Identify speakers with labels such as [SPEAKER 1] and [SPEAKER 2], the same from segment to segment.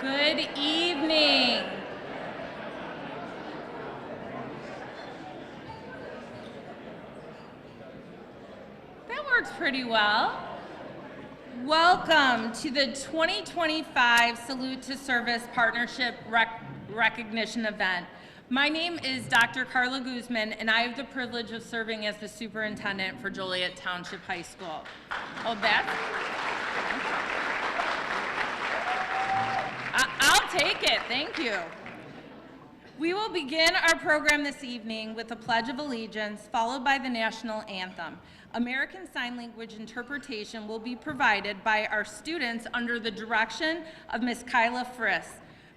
[SPEAKER 1] Good evening. That works pretty well. Welcome to the 2025 Salute to Service Partnership Recognition event. My name is Dr. Carla Guzman, and I have the privilege of serving as the superintendent for Joliet Township High School. Oh, I'll take it, thank you. We will begin our program this evening with a Pledge of Allegiance, followed by the National Anthem. American Sign Language interpretation will be provided by our students under the direction of Ms. Kyla Friss.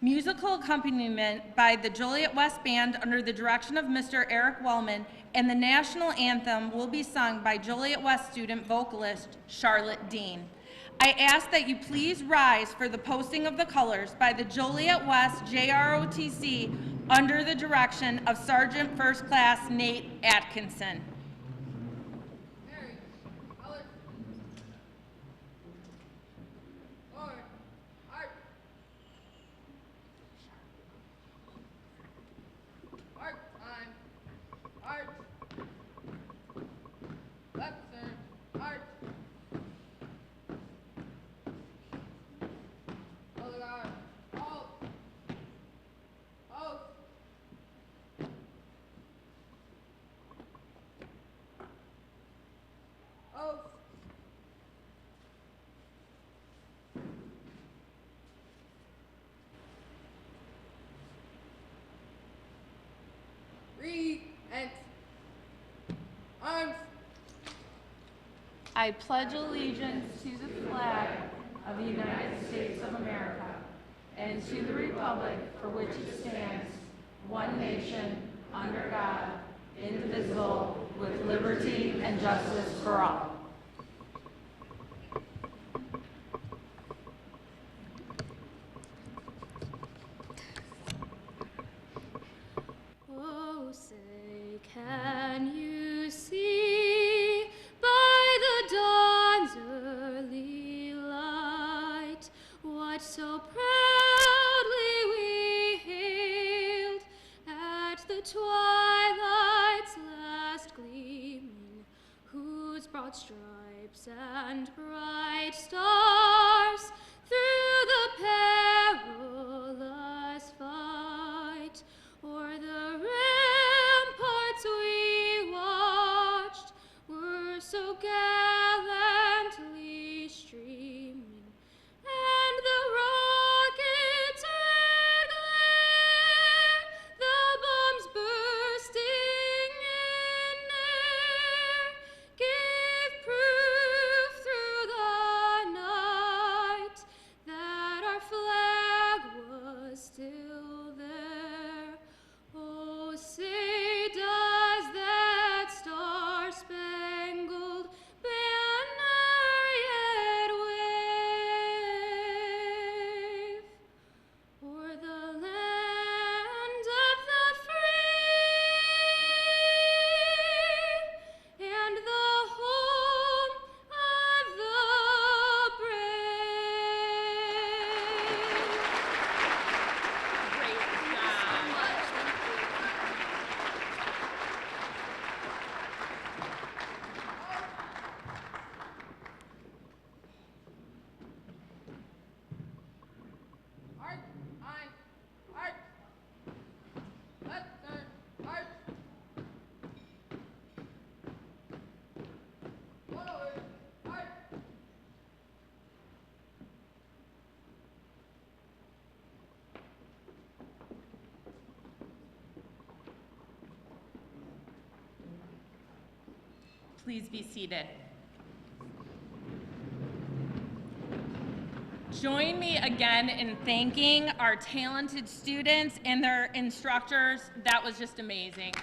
[SPEAKER 1] Musical accompaniment by the Joliet West Band under the direction of Mr. Eric Wellman, and the National Anthem will be sung by Joliet West student vocalist Charlotte Dean. I ask that you please rise for the posting of the colors by the Joliet West JROTC under the direction of Sergeant First Class Nate Atkinson.
[SPEAKER 2] Arms.
[SPEAKER 1] I pledge allegiance to the flag of the United States of America and to the republic for which it stands, one nation, under God, indivisible, with liberty and justice for all.
[SPEAKER 2] Oh, say, can you see by the dawn's early light what so proudly we hailed at the twilight's last gleaming, whose broad stripes and bright stars through the perilous fight o'er the ramparts we watched were so gallantly streaming, and the rockets' red glare, the bombs bursting in air, gave proof through the night that our flag was still there. Oh, say does that star-spangled banner yet wave o'er the land of the free and the home of the brave?
[SPEAKER 1] Great job.
[SPEAKER 2] Art, art, left turn, art. Forward, art.
[SPEAKER 1] Please be seated. Join me again in thanking our talented students and their instructors. That was just amazing.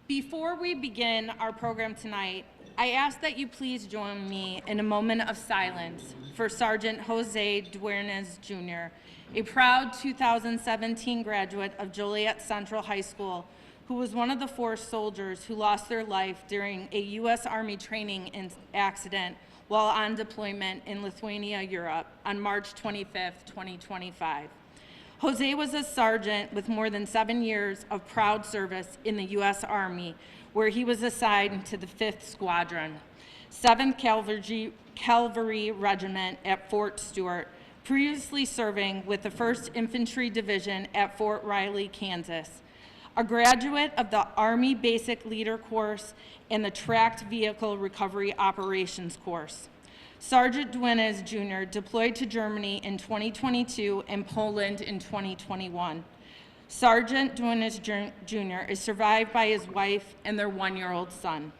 [SPEAKER 1] Before we begin our program tonight, I ask that you please join me in a moment of silence for Sergeant Jose Duernes Jr., a proud 2017 graduate of Joliet Central High School, who was one of the 4 soldiers who lost their life during a U.S. Army training accident while on deployment in Lithuania, Europe, on March 25, 2025. Jose was a sergeant with more than 7 years of proud service in the U.S. Army, where he was assigned to the 5th Squadron, 7th Cavalry Regiment at Fort Stewart, previously serving with the 1st Infantry Division at Fort Riley, Kansas. A graduate of the Army Basic Leader Course and the Tracked Vehicle Recovery Operations Course. Sergeant Duenas Jr. deployed to Germany in 2022 and Poland in 2021. Sergeant Duenas Jr. is survived by his wife and their 1-year-old son.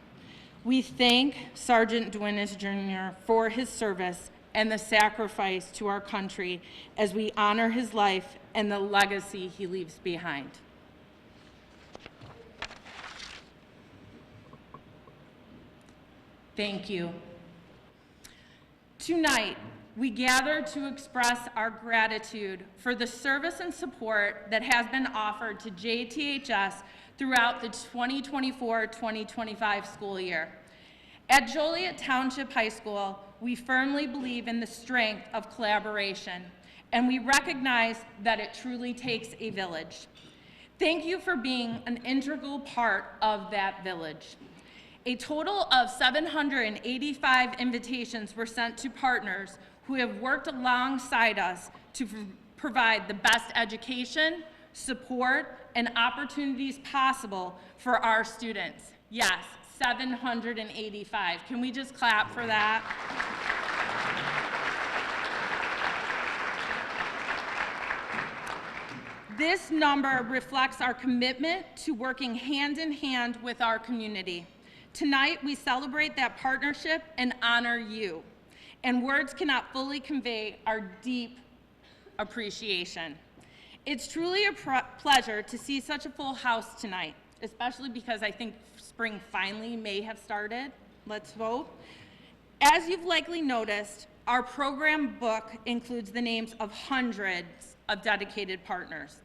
[SPEAKER 1] We thank Sergeant Duenas Jr. for his service and the sacrifice to our country as we honor his life and the legacy he leaves behind. Thank you. Tonight, we gather to express our gratitude for the service and support that has been offered to JTHS throughout the 2024-2025 school year. At Joliet Township High School, we firmly believe in the strength of collaboration, and we recognize that it truly takes a village. Thank you for being an integral part of that village. A total of 785 invitations were sent to partners who have worked alongside us to provide the best education, support, and opportunities possible for our students. Yes, 785. Can we just clap for that? This number reflects our commitment to working hand in hand with our community. Tonight, we celebrate that partnership and honor you. And words cannot fully convey our deep appreciation. It's truly a pleasure to see such a full house tonight, especially because I think spring finally may have started. Let's vote. As you've likely noticed, our program book includes the names of hundreds of dedicated partners.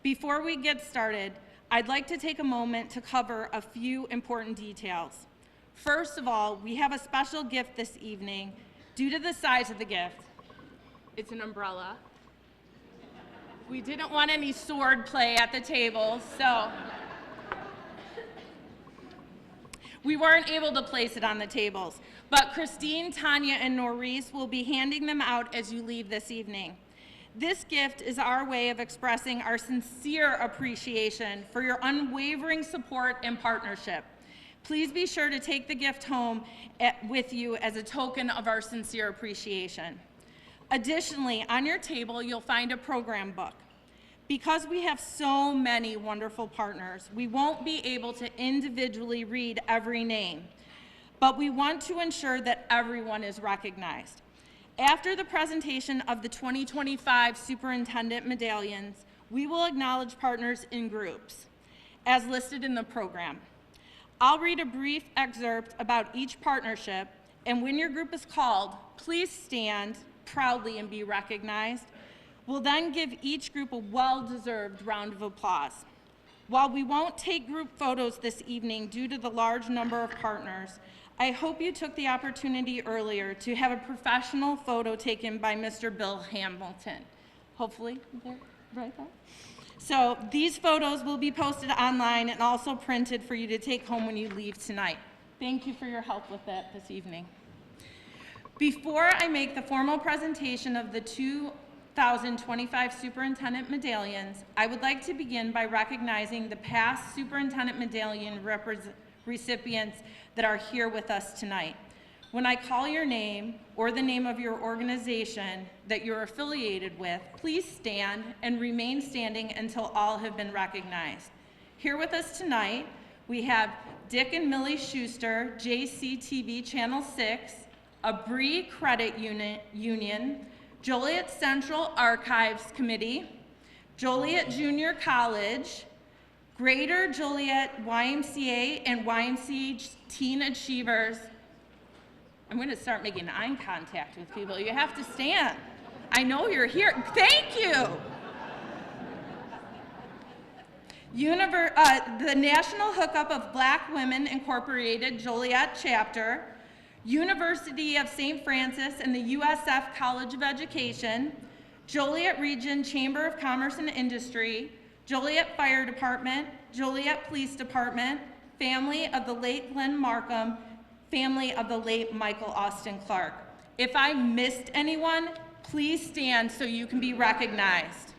[SPEAKER 1] Before we get started, I'd like to take a moment to cover a few important details. First of all, we have a special gift this evening. Due to the size of the gift, it's an umbrella. We didn't want any sword play at the table, so we weren't able to place it on the tables. But Christine, Tanya, and Norris will be handing them out as you leave this evening. This gift is our way of expressing our sincere appreciation for your unwavering support and partnership. Please be sure to take the gift home with you as a token of our sincere appreciation. Additionally, on your table, you'll find a program book. Because we have so many wonderful partners, we won't be able to individually read every name, but we want to ensure that everyone is recognized. After the presentation of the 2025 Superintendent Medallions, we will acknowledge partners in groups, as listed in the program. I'll read a brief excerpt about each partnership, and when your group is called, please stand proudly and be recognized. We'll then give each group a well-deserved round of applause. While we won't take group photos this evening due to the large number of partners, I hope you took the opportunity earlier to have a professional photo taken by Mr. Bill Hamilton. Hopefully, they're right there. So these photos will be posted online and also printed for you to take home when you leave tonight. Thank you for your help with that this evening. Before I make the formal presentation of the 2025 Superintendent Medallions, I would like to begin by recognizing the past Superintendent Medallion recipients that are here with us tonight. When I call your name or the name of your organization that you're affiliated with, please stand and remain standing until all have been recognized. Here with us tonight, we have Dick and Millie Schuster, JCTV Channel 6, Abri Credit Union, Joliet Central Archives Committee, Joliet Junior College, Greater Joliet YMCA and YMCA Teen Achievers. I'm going to start making eye contact with people. You have to stand. I know you're here. Thank you. The National Hookup of Black Women Incorporated Joliet Chapter, University of St. Francis and the USF College of Education, Joliet Region Chamber of Commerce and Industry, Joliet Fire Department, Joliet Police Department, family of the late Glenn Markham, family of the late Michael Austin Clark. If I missed anyone, please stand so you can be recognized.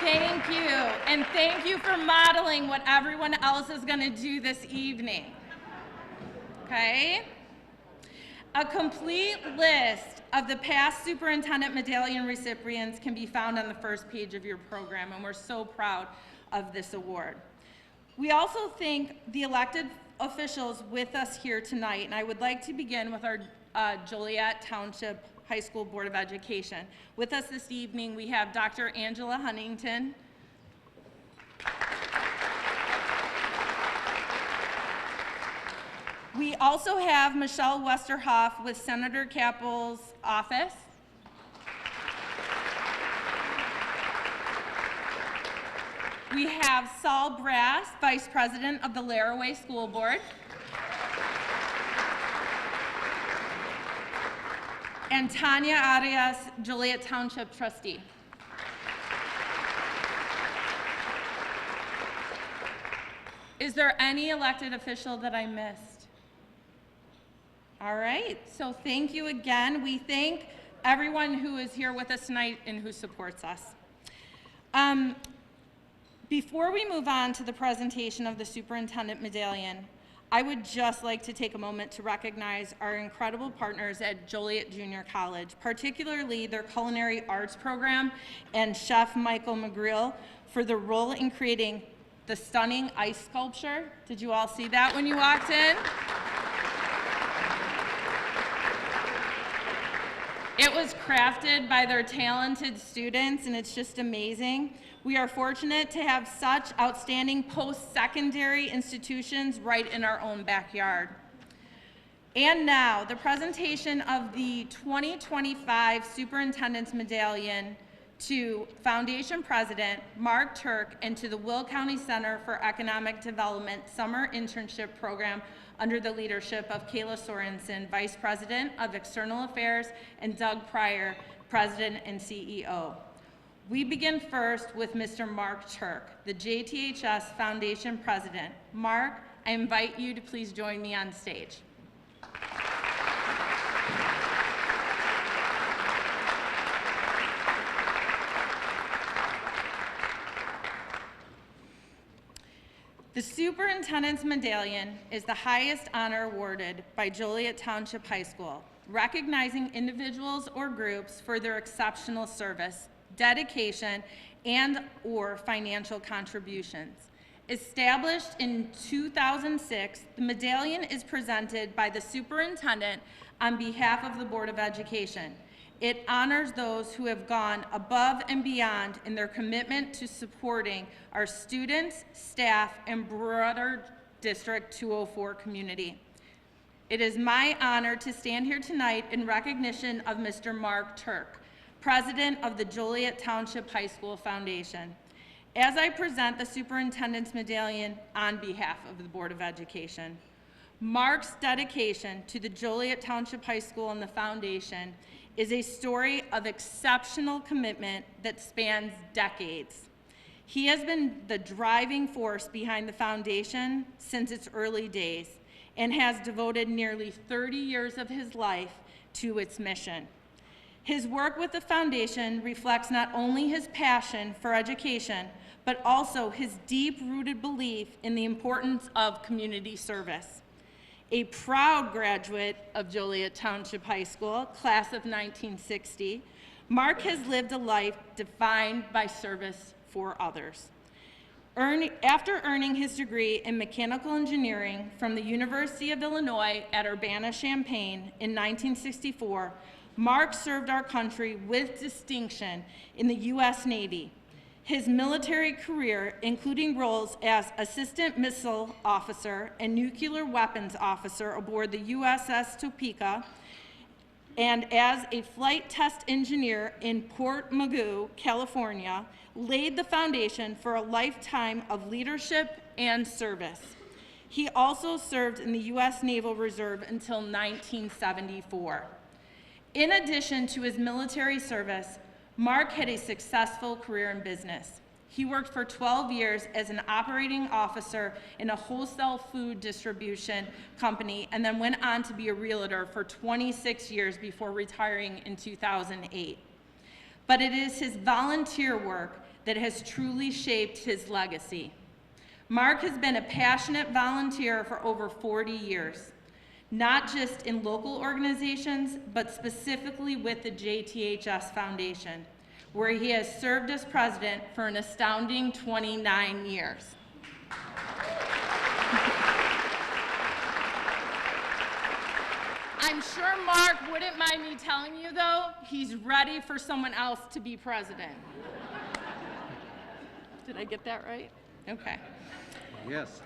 [SPEAKER 1] Thank you, and thank you for modeling what everyone else is going to do this evening. Okay? A complete list of the past Superintendent Medallion recipients can be found on the first page of your program, and we're so proud of this award. We also thank the elected officials with us here tonight, and I would like to begin with our Joliet Township High School Board of Education. With us this evening, we have Dr. Angela Huntington. We also have Michelle Westerhoff with Senator Cappel's office. We have Saul Brass, Vice President of the Laraway School Board. And Tanya Arias, Joliet Township Trustee. Is there any elected official that I missed? All right, so thank you again. We thank everyone who is here with us tonight and who supports us. Before we move on to the presentation of the Superintendent Medallion, I would just like to take a moment to recognize our incredible partners at Joliet Junior College, particularly their culinary arts program and Chef Michael McGreal for their role in creating the stunning ice sculpture. Did you all see that when you walked in? It was crafted by their talented students, and it's just amazing. We are fortunate to have such outstanding post-secondary institutions right in our own backyard. And now, the presentation of the 2025 Superintendent's Medallion to Foundation President Mark Turk and to the Will County Center for Economic Development Summer Internship Program under the leadership of Kayla Sorensen, Vice President of External Affairs, and Doug Pryor, President and CEO. We begin first with Mr. Mark Turk, the JTHS Foundation President. Mark, I invite you to please join me on stage. The Superintendent's Medallion is the highest honor awarded by Joliet Township High School, recognizing individuals or groups for their exceptional service, dedication, and/or financial contributions. Established in 2006, the medallion is presented by the superintendent on behalf of the Board of Education. It honors those who have gone above and beyond in their commitment to supporting our students, staff, and broader District 204 community. It is my honor to stand here tonight in recognition of Mr. Mark Turk, President of the Joliet Township High School Foundation. As I present the Superintendent's Medallion on behalf of the Board of Education, Mark's dedication to the Joliet Township High School and the Foundation is a story of exceptional commitment that spans decades. He has been the driving force behind the foundation since its early days and has devoted nearly 30 years of his life to its mission. His work with the foundation reflects not only his passion for education, but also his deep-rooted belief in the importance of community service. A proud graduate of Joliet Township High School, class of 1960, Mark has lived a life defined by service for others. After earning his degree in mechanical engineering from the University of Illinois at Urbana-Champaign in 1964, Mark served our country with distinction in the U.S. Navy. His military career, including roles as Assistant Missile Officer and Nuclear Weapons Officer aboard the USS Topeka, and as a flight test engineer in Port Mugu, California, laid the foundation for a lifetime of leadership and service. He also served in the U.S. Naval Reserve until 1974. In addition to his military service, Mark had a successful career in business. He worked for 12 years as an operating officer in a wholesale food distribution company and then went on to be a realtor for 26 years before retiring in 2008. But it is his volunteer work that has truly shaped his legacy. Mark has been a passionate volunteer for over 40 years, not just in local organizations, but specifically with the JTHS Foundation, where he has served as president for an astounding 29 years. I'm sure Mark wouldn't mind me telling you, though, he's ready for someone else to be president. Did I get that right? Okay.
[SPEAKER 3] Yes.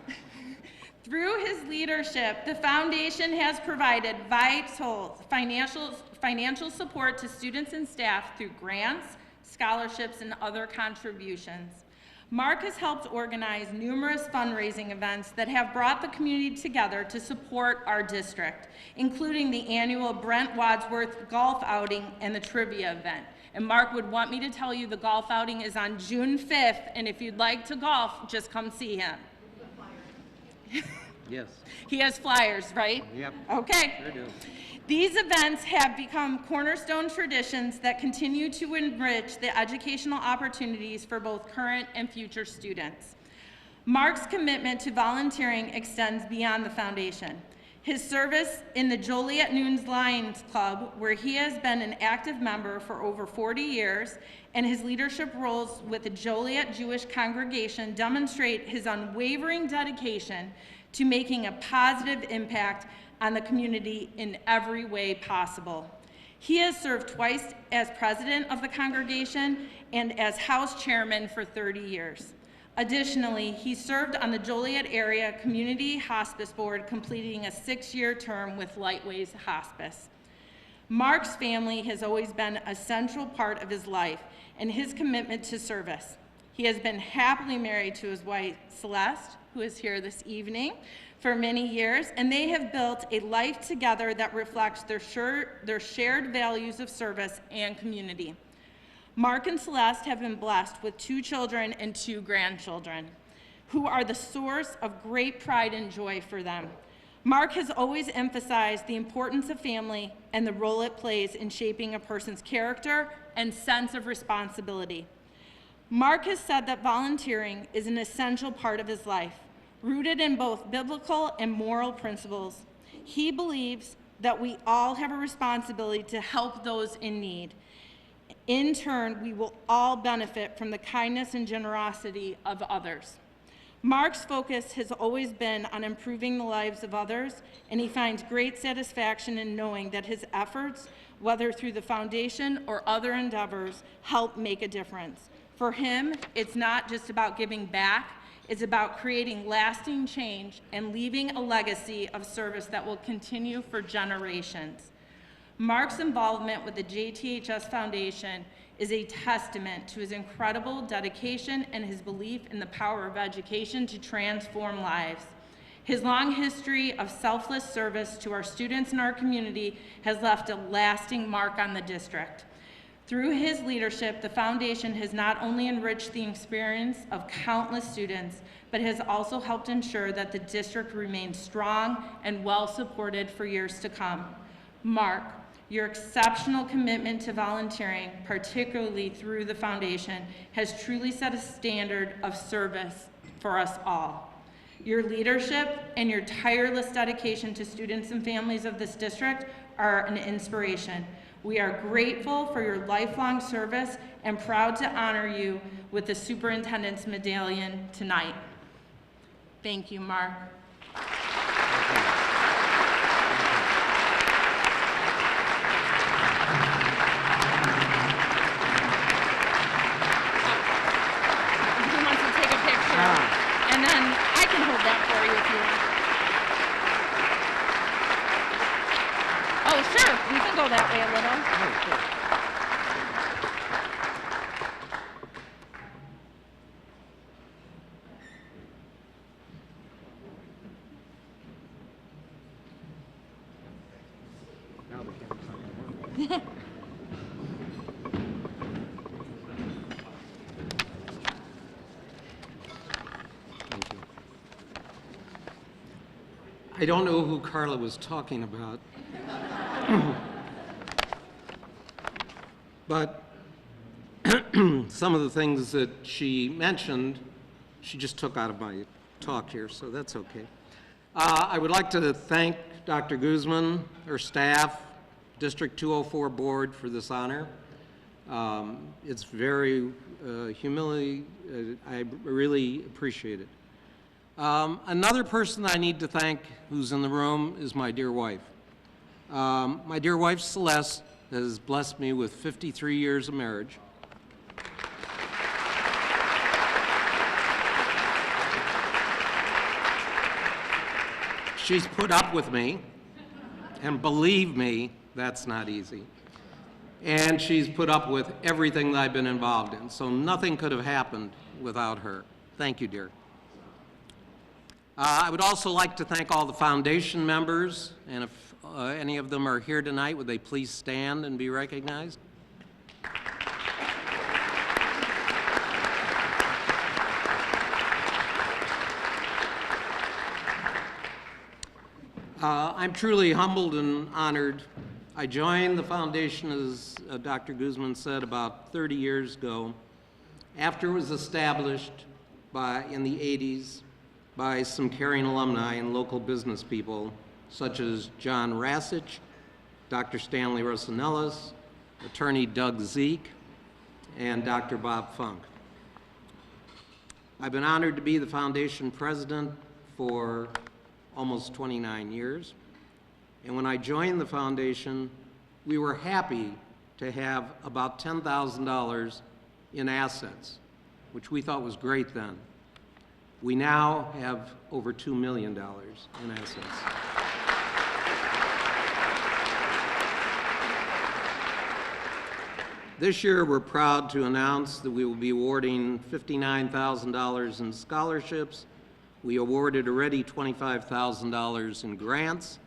[SPEAKER 1] Through his leadership, the foundation has provided vital financial support to students and staff through grants, scholarships, and other contributions. Mark has helped organize numerous fundraising events that have brought the community together to support our district, including the annual Brent Wadsworth golf outing and the trivia event. And Mark would want me to tell you the golf outing is on June 5th, and if you'd like to golf, just come see him.
[SPEAKER 3] Yes.
[SPEAKER 1] He has flyers, right?
[SPEAKER 3] Yep.
[SPEAKER 1] Okay.
[SPEAKER 3] Sure do.
[SPEAKER 1] These events have become cornerstone traditions that continue to enrich the educational opportunities for both current and future students. Mark's commitment to volunteering extends beyond the foundation. His service in the Joliet Noons Lions Club, where he has been an active member for over 40 years, and his leadership roles with the Joliet Jewish congregation demonstrate his unwavering dedication to making a positive impact on the community in every way possible. He has served twice as president of the congregation and as house chairman for 30 years. Additionally, he served on the Joliet Area Community Hospice Board, completing a 6-year term with Lightways Hospice. Mark's family has always been a central part of his life and his commitment to service. He has been happily married to his wife, Celeste, who is here this evening, for many years, and they have built a life together that reflects their shared values of service and community. Mark and Celeste have been blessed with 2 children and 2 grandchildren, who are the source of great pride and joy for them. Mark has always emphasized the importance of family and the role it plays in shaping a person's character and sense of responsibility. Mark has said that volunteering is an essential part of his life, rooted in both biblical and moral principles. He believes that we all have a responsibility to help those in need. In turn, we will all benefit from the kindness and generosity of others. Mark's focus has always been on improving the lives of others, and he finds great satisfaction in knowing that his efforts, whether through the foundation or other endeavors, help make a difference. For him, it's not just about giving back, it's about creating lasting change and leaving a legacy of service that will continue for generations. Mark's involvement with the JTHS Foundation is a testament to his incredible dedication and his belief in the power of education to transform lives. His long history of selfless service to our students and our community has left a lasting mark on the district. Through his leadership, the foundation has not only enriched the experience of countless students, but has also helped ensure that the district remains strong and well supported for years to come. Mark, your exceptional commitment to volunteering, particularly through the foundation, has truly set a standard of service for us all. Your leadership and your tireless dedication to students and families of this district are an inspiration. We are grateful for your lifelong service and proud to honor you with the Superintendent's Medallion tonight. Thank you, Mark.
[SPEAKER 2] that way a little.
[SPEAKER 3] I don't know who Carla was talking about, but some of the things that she mentioned, she just took out of my talk here, so that's okay. I would like to thank Dr. Guzman, her staff, District 204 Board for this honor. It's very I really appreciate it. Another person I need to thank who's in the room is my dear wife. My dear wife, Celeste, has blessed me with 53 years of marriage. She's put up with me, and believe me, that's not easy. And she's put up with everything that I've been involved in, so nothing could have happened without her. Thank you, dear. I would also like to thank all the foundation members, and if any of them are here tonight, would they please stand and be recognized? I'm truly humbled and honored. I joined the foundation, as Dr. Guzman said, about 30 years ago, after it was established in the 80s by some caring alumni and local business people, such as John Rasich, Dr. Stanley Rosanellis, attorney Doug Zeke, and Dr. Bob Funk. I've been honored to be the foundation president for almost 29 years. And when I joined the foundation, we were happy to have about $10,000 in assets, which we thought was great then. We now have over $2 million in assets. This year, we're proud to announce that we will be awarding $59,000 in scholarships. We awarded already $25,000 in grants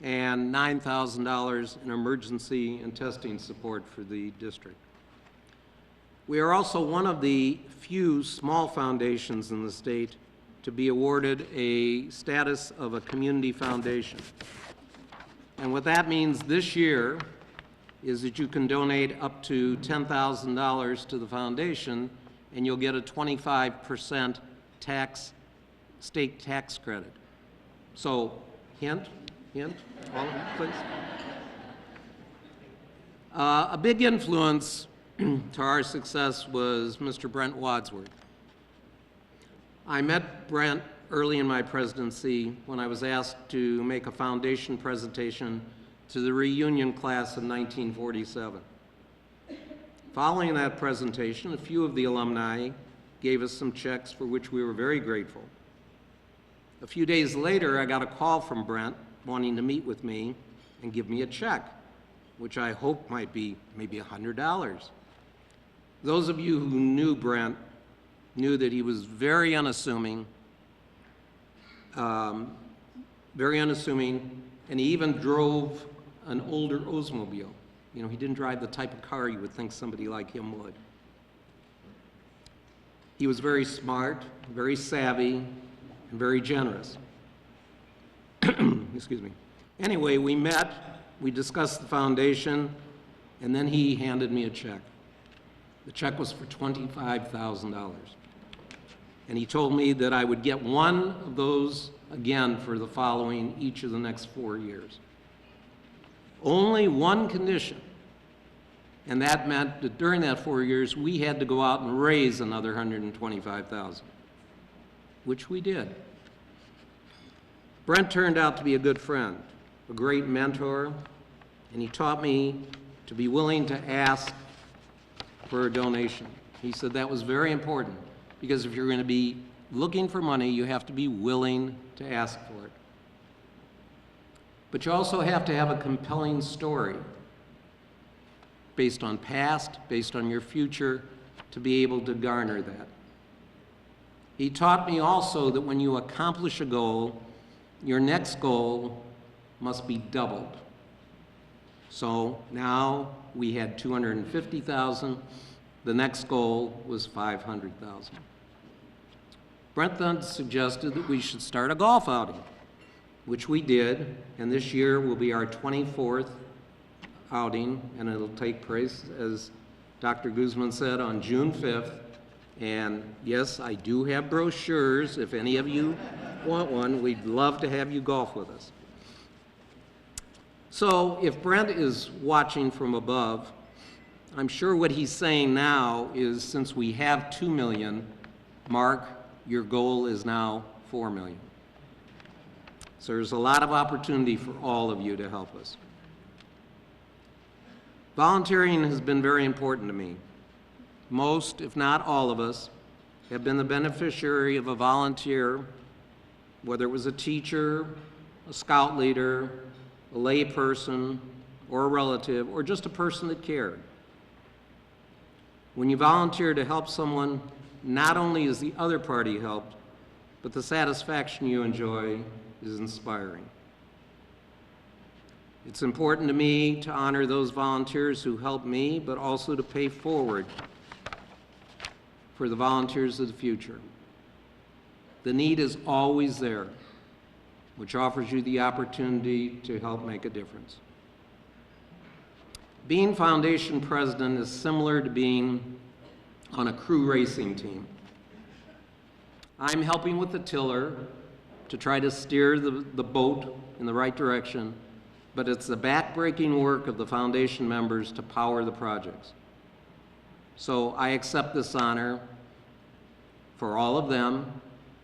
[SPEAKER 3] and $9,000 in emergency and testing support for the district. We are also one of the few small foundations in the state to be awarded a status of a community foundation. And what that means this year is that you can donate up to $10,000 to the foundation and you'll get a 25% state tax credit. So, hint, all of you, please. A big influence to our success was Mr. Brent Wadsworth. I met Brent early in my presidency when I was asked to make a foundation presentation to the reunion class of 1947. Following that presentation, a few of the alumni gave us some checks for which we were very grateful. A few days later, I got a call from Brent wanting to meet with me and give me a check, which I hope might be maybe $100. Those of you who knew Brent knew that he was very unassuming, and he even drove an older Oldsmobile. You know, he didn't drive the type of car you would think somebody like him would. He was very smart, very savvy, and very generous. Excuse me. Anyway, we met, we discussed the foundation, and then he handed me a check. The check was for $25,000. And he told me that I would get one of those again for the following each of the next 4 years. Only one condition, and that meant that during that 4 years, we had to go out and raise another $125,000, which we did. Brent turned out to be a good friend, a great mentor, and he taught me to be willing to ask for a donation. He said that was very important, because if you're going to be looking for money, you have to be willing to ask for it. But you also have to have a compelling story. based on past, based on your future, to be able to garner that. He taught me also that when you accomplish a goal, your next goal must be doubled. So now we had 250,000. The next goal was 500,000. Brent then suggested that we should start a golf outing, which we did, and this year will be our 24th outing, and it'll take place, as Dr. Guzman said, on June 5th. And yes, I do have brochures. If any of you want one, we'd love to have you golf with us. So if Brent is watching from above, I'm sure what he's saying now is, since we have 2 million, Mark, your goal is now 4 million. So there's a lot of opportunity for all of you to help us. Volunteering has been very important to me. Most, if not all of us, have been the beneficiary of a volunteer, whether it was a teacher, a scout leader, a lay person, or a relative, or just a person that cared. When you volunteer to help someone, not only is the other party helped, but the satisfaction you enjoy is inspiring. It's important to me to honor those volunteers who helped me, but also to pay forward for the volunteers of the future. The need is always there, which offers you the opportunity to help make a difference. Being foundation president is similar to being on a crew racing team. I'm helping with the tiller to try to steer the boat in the right direction, but it's the back-breaking work of the foundation members to power the projects. So I accept this honor for all of them,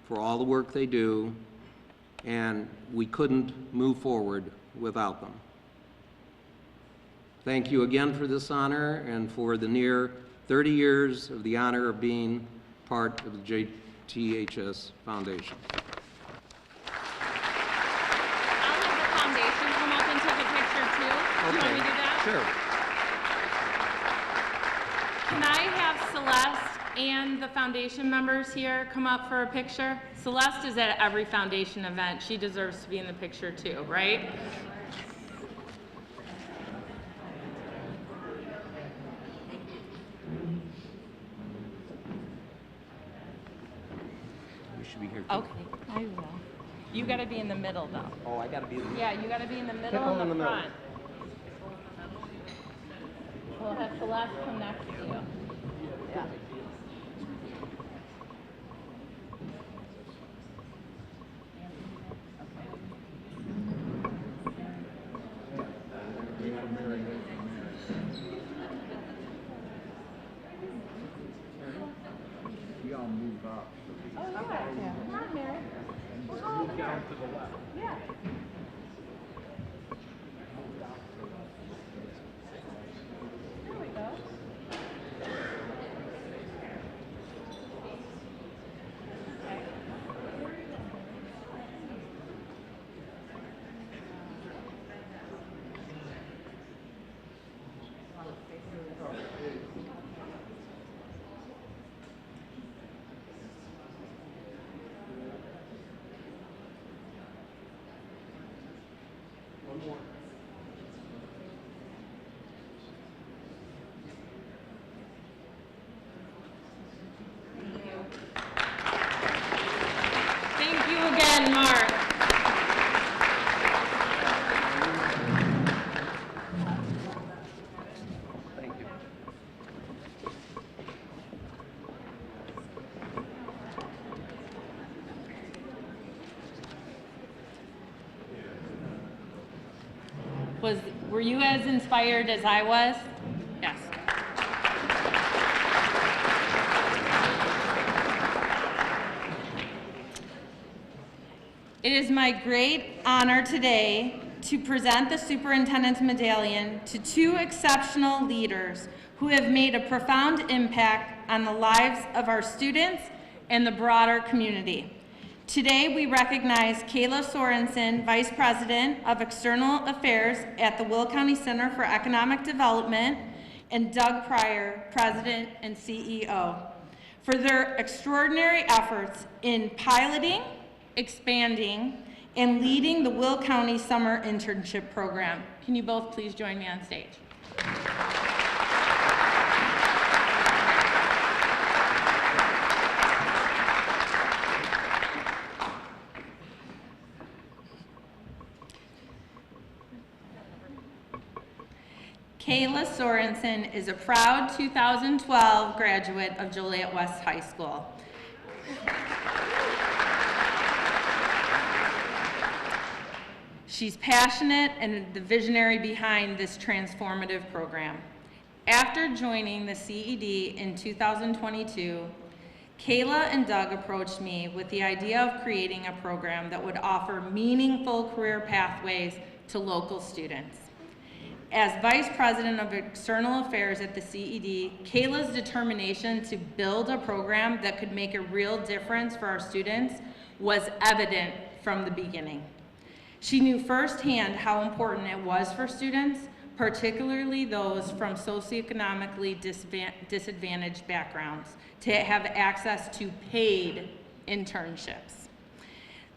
[SPEAKER 3] for all the work they do, and we couldn't move forward without them. Thank you again for this honor and for the near 30 years of the honor of being part of the JTHS Foundation.
[SPEAKER 1] I'll have the foundation come up and take a picture too.
[SPEAKER 3] Okay.
[SPEAKER 1] You want me to do that?
[SPEAKER 3] Sure.
[SPEAKER 1] Can I have Celeste and the foundation members here come up for a picture? Celeste is at every foundation event. She deserves to be in the picture too, right?
[SPEAKER 3] You should be here.
[SPEAKER 1] Okay, I will. You gotta be in the middle though.
[SPEAKER 3] Oh, I gotta be the
[SPEAKER 1] Yeah, you gotta be in the middle
[SPEAKER 3] one in
[SPEAKER 1] and
[SPEAKER 3] the
[SPEAKER 1] the
[SPEAKER 3] middle.
[SPEAKER 1] front. We'll have Celeste come next to you. Yeah.
[SPEAKER 4] We all move up.
[SPEAKER 1] Oh, yeah. Come on, Mary.
[SPEAKER 4] Move down to the left.
[SPEAKER 1] Yeah. There we go. Thank you again, Mark.
[SPEAKER 3] Thank you.
[SPEAKER 1] Were you as inspired as I was? Yes. It is my great honor today to present the Superintendent's Medallion to two exceptional leaders who have made a profound impact on the lives of our students and the broader community. Today, we recognize Kayla Sorensen, Vice President of External Affairs at the Will County Center for Economic Development, and Doug Pryor, President and CEO, for their extraordinary efforts in piloting, expanding, and leading the Will County Summer Internship Program. Can you both please join me on stage? Kayla Sorensen is a proud 2012 graduate of Joliet West High School. She's passionate and the visionary behind this transformative program. After joining the CED in 2022, Kayla and Doug approached me with the idea of creating a program that would offer meaningful career pathways to local students. As Vice President of External Affairs at the CED, Kayla's determination to build a program that could make a real difference for our students was evident from the beginning. She knew firsthand how important it was for students, particularly those from socioeconomically disadvantaged backgrounds, to have access to paid internships.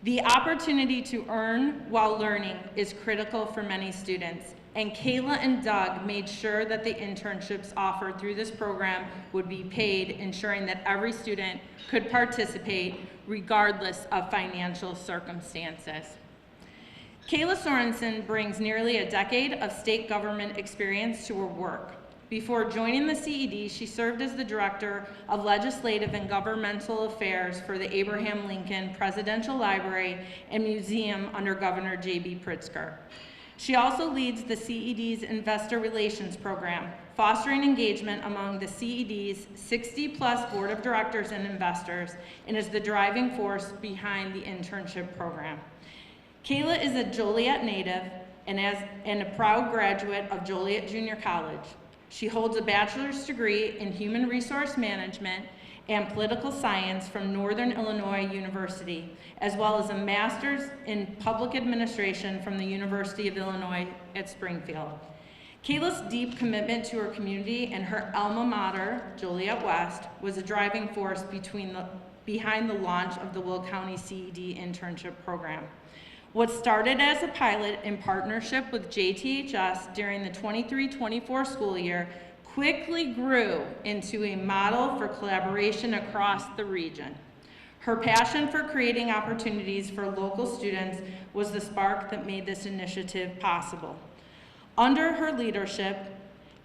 [SPEAKER 1] The opportunity to earn while learning is critical for many students, and Kayla and Doug made sure that the internships offered through this program would be paid, ensuring that every student could participate regardless of financial circumstances. Kayla Sorensen brings nearly a decade of state government experience to her work. Before joining the CED, she served as the Director of Legislative and Governmental Affairs for the Abraham Lincoln Presidential Library and Museum under Governor J.B. Pritzker. She also leads the CED's Investor Relations Program, fostering engagement among the CED's 60-plus Board of Directors and investors, and is the driving force behind the internship program. Kayla is a Joliet native and a proud graduate of Joliet Junior College. She holds a bachelor's degree in Human Resource Management and Political Science from Northern Illinois University, as well as a master's in Public Administration from the University of Illinois at Springfield. Kayla's deep commitment to her community and her alma mater, Joliet West, was a driving force behind the launch of the Will County CED internship program. What started as a pilot in partnership with JTHS during the 23-24 school year quickly grew into a model for collaboration across the region. Her passion for creating opportunities for local students was the spark that made this initiative possible. Under her leadership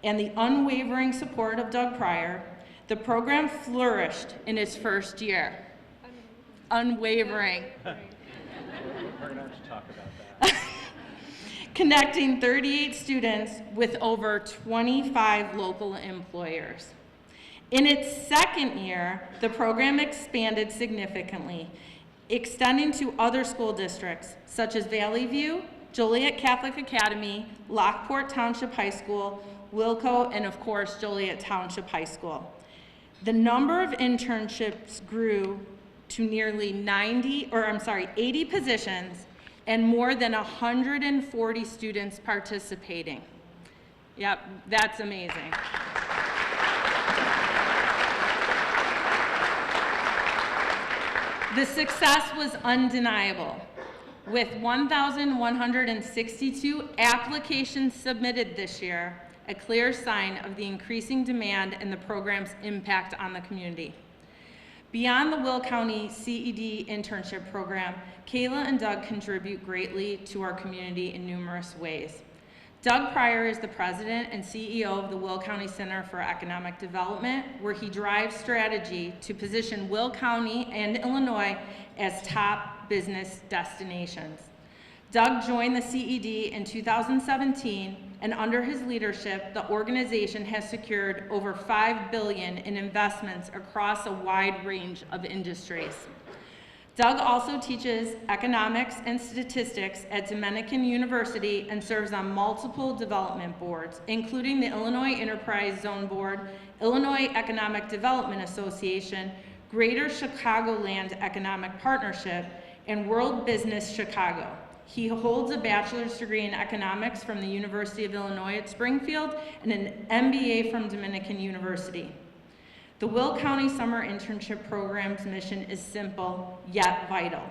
[SPEAKER 1] and the unwavering support of Doug Pryor, the program flourished in its first year. Unwavering.
[SPEAKER 4] We're going to have to talk about that.
[SPEAKER 1] Connecting 38 students with over 25 local employers. In its second year, the program expanded significantly, extending to other school districts such as Valley View, Joliet Catholic Academy, Lockport Township High School, Wilco, and of course, Joliet Township High School. The number of internships grew to nearly 80 positions and more than 140 students participating. Yep, that's amazing. The success was undeniable. With 1,162 applications submitted this year, a clear sign of the increasing demand and the program's impact on the community. Beyond the Will County CED internship program, Kayla and Doug contribute greatly to our community in numerous ways. Doug Pryor is the president and CEO of the Will County Center for Economic Development, where he drives strategy to position Will County and Illinois as top business destinations. Doug joined the CED in 2017, and under his leadership, the organization has secured over $5 billion in investments across a wide range of industries. Doug also teaches economics and statistics at Dominican University and serves on multiple development boards, including the Illinois Enterprise Zone Board, Illinois Economic Development Association, Greater Chicagoland Economic Partnership, and World Business Chicago. He holds a bachelor's degree in economics from the University of Illinois at Springfield and an MBA from Dominican University. The Will County Summer Internship Program's mission is simple yet vital: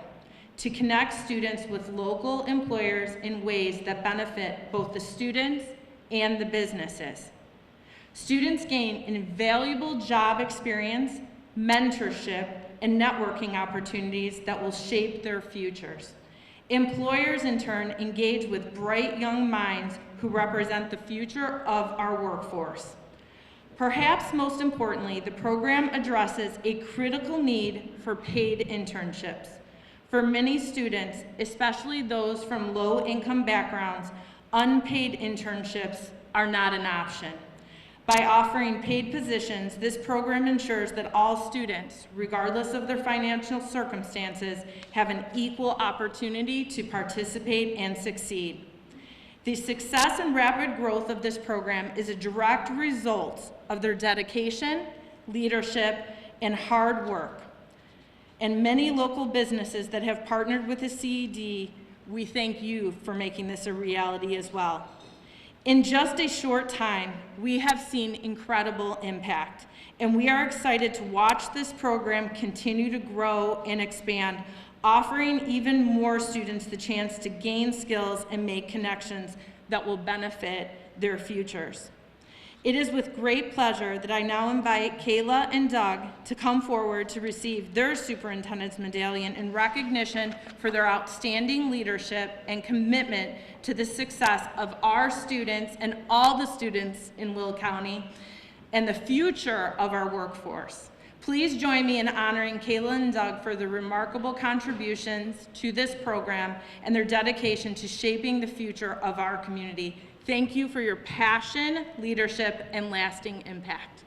[SPEAKER 1] to connect students with local employers in ways that benefit both the students and the businesses. Students gain invaluable job experience, mentorship, and networking opportunities that will shape their futures. Employers, in turn, engage with bright young minds who represent the future of our workforce. Perhaps most importantly, the program addresses a critical need for paid internships. For many students, especially those from low-income backgrounds, unpaid internships are not an option. By offering paid positions, this program ensures that all students, regardless of their financial circumstances, have an equal opportunity to participate and succeed. The success and rapid growth of this program is a direct result of their dedication, leadership, and hard work. And many local businesses that have partnered with the CED, we thank you for making this a reality as well. In just a short time, we have seen incredible impact, and we are excited to watch this program continue to grow and expand, offering even more students the chance to gain skills and make connections that will benefit their futures. It is with great pleasure that I now invite Kayla and Doug to come forward to receive their Superintendent's Medallion in recognition for their outstanding leadership and commitment to the success of our students and all the students in Will County and the future of our workforce. Please join me in honoring Kayla and Doug for their remarkable contributions to this program and their dedication to shaping the future of our community. Thank you for your passion, leadership, and lasting impact.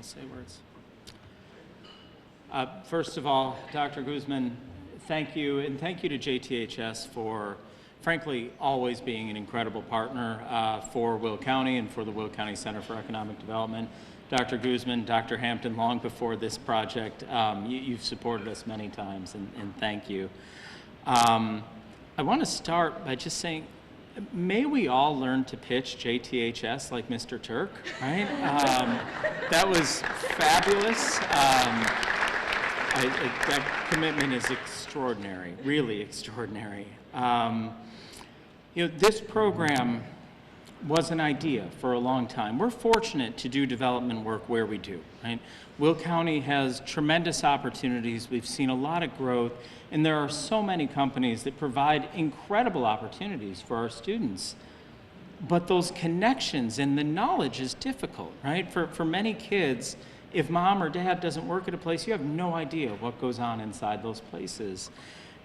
[SPEAKER 4] Say words. First of all, Dr. Guzman, thank you, and thank you to JTHS for, frankly, always being an incredible partner for Will County and for the Will County Center for Economic Development. Dr. Guzman, Dr. Hampton, long before this project, you've supported us many times, and thank you. I want to start by just saying, may we all learn to pitch JTHS like Mr. Turk, right? That was fabulous. That commitment is extraordinary, really extraordinary. This program was an idea for a long time. We're fortunate to do development work where we do, right? Will County has tremendous opportunities. We've seen a lot of growth, and there are so many companies that provide incredible opportunities for our students. But those connections and the knowledge is difficult, right? For many kids, if mom or dad doesn't work at a place, you have no idea what goes on inside those places.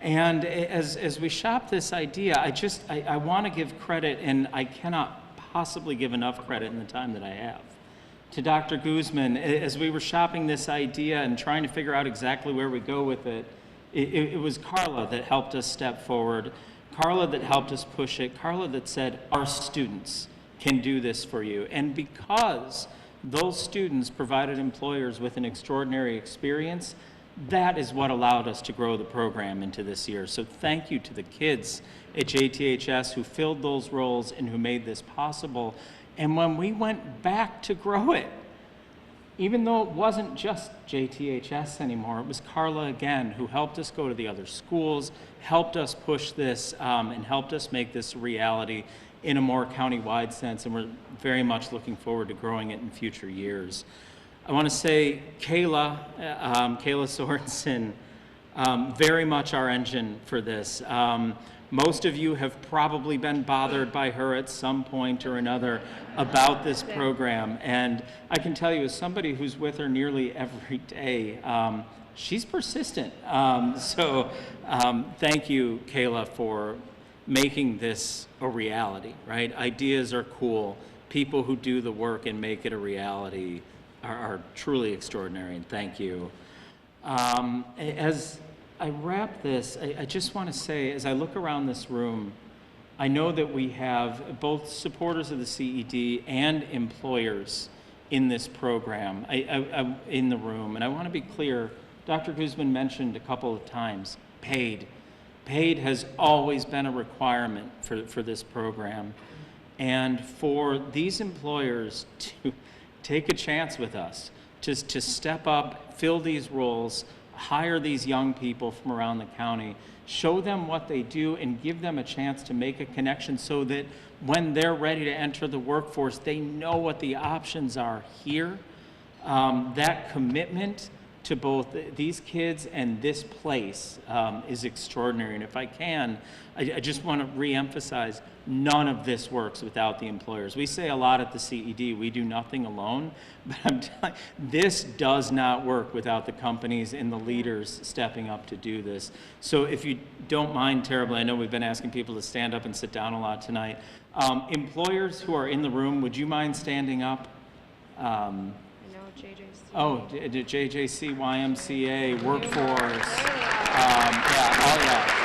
[SPEAKER 4] And as we shop this idea, I want to give credit, and I cannot possibly give enough credit in the time that I have, to Dr. Guzman. As we were shopping this idea and trying to figure out exactly where we go with it, it was Carla that helped us step forward, Carla that helped us push it, Carla that said, our students can do this for you. And because those students provided employers with an extraordinary experience, that is what allowed us to grow the program into this year. So thank you to the kids at JTHS who filled those roles and who made this possible. And when we went back to grow it, even though it wasn't just JTHS anymore, it was Carla again who helped us go to the other schools, helped us push this, and helped us make this a reality in a more county-wide sense, and we're very much looking forward to growing it in future years. I want to say Kayla Sorensen, very much our engine for this. Most of you have probably been bothered by her at some point or another about this program. And I can tell you, as somebody who's with her nearly every day, she's persistent. Thank you, Kayla, for making this a reality, right? Ideas are cool. People who do the work and make it a reality are truly extraordinary, and thank you. As I wrap this, I just want to say, as I look around this room, I know that we have both supporters of the CED and employers in this program, in the room. And I want to be clear, Dr. Guzman mentioned a couple of times, paid. Paid has always been a requirement for this program. And for these employers to take a chance with us, to step up, fill these roles, hire these young people from around the county, show them what they do, and give them a chance to make a connection so that when they're ready to enter the workforce, they know what the options are here. That commitment to both these kids and this place is extraordinary. And if I can, I just want to reemphasize, none of this works without the employers. We say a lot at the CED, we do nothing alone, but I'm telling you, this does not work without the companies and the leaders stepping up to do this. So if you don't mind terribly, I know we've been asking people to stand up and sit down a lot tonight. Employers who are in the room, would you mind standing up?
[SPEAKER 2] JJC.
[SPEAKER 4] Oh, JJC, YMCA, workforce. Yeah, oh yeah.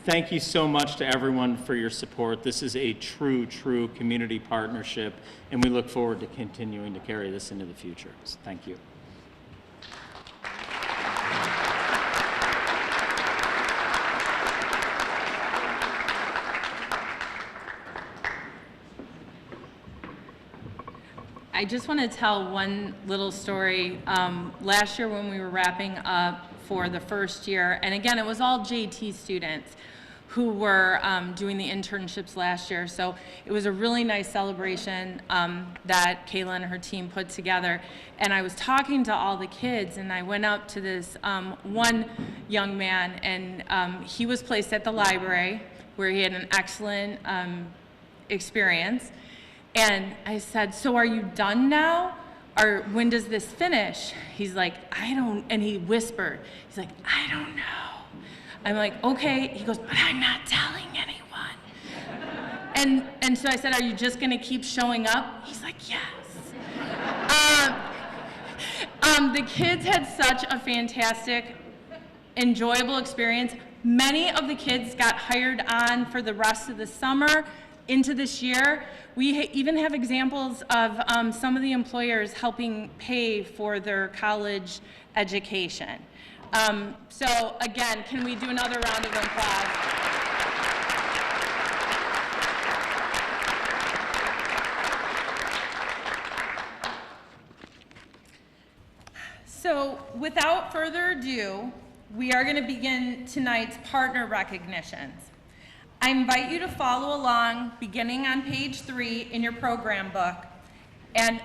[SPEAKER 4] Thank you so much to everyone for your support. This is a true community partnership, and we look forward to continuing to carry this into the future. So thank you.
[SPEAKER 1] I just want to tell one little story. Last year when we were wrapping up for the first year, and again, it was all JT students who were doing the internships last year. So it was a really nice celebration that Kayla and her team put together. And I was talking to all the kids, and I went up to this one young man, and he was placed at the library where he had an excellent experience. And I said, so are you done now? Or when does this finish? He's like, I don't, and he whispered, he's like, I don't know. I'm like, okay. He goes, but I'm not telling anyone. And so I said, are you just gonna keep showing up? He's like, yes. The kids had such a fantastic, enjoyable experience. Many of the kids got hired on for the rest of the summer into this year. We even have examples of some of the employers helping pay for their college education. So again, can we do another round of applause? So without further ado, we are going to begin tonight's partner recognitions. I invite you to follow along beginning on page 3 in your program book. And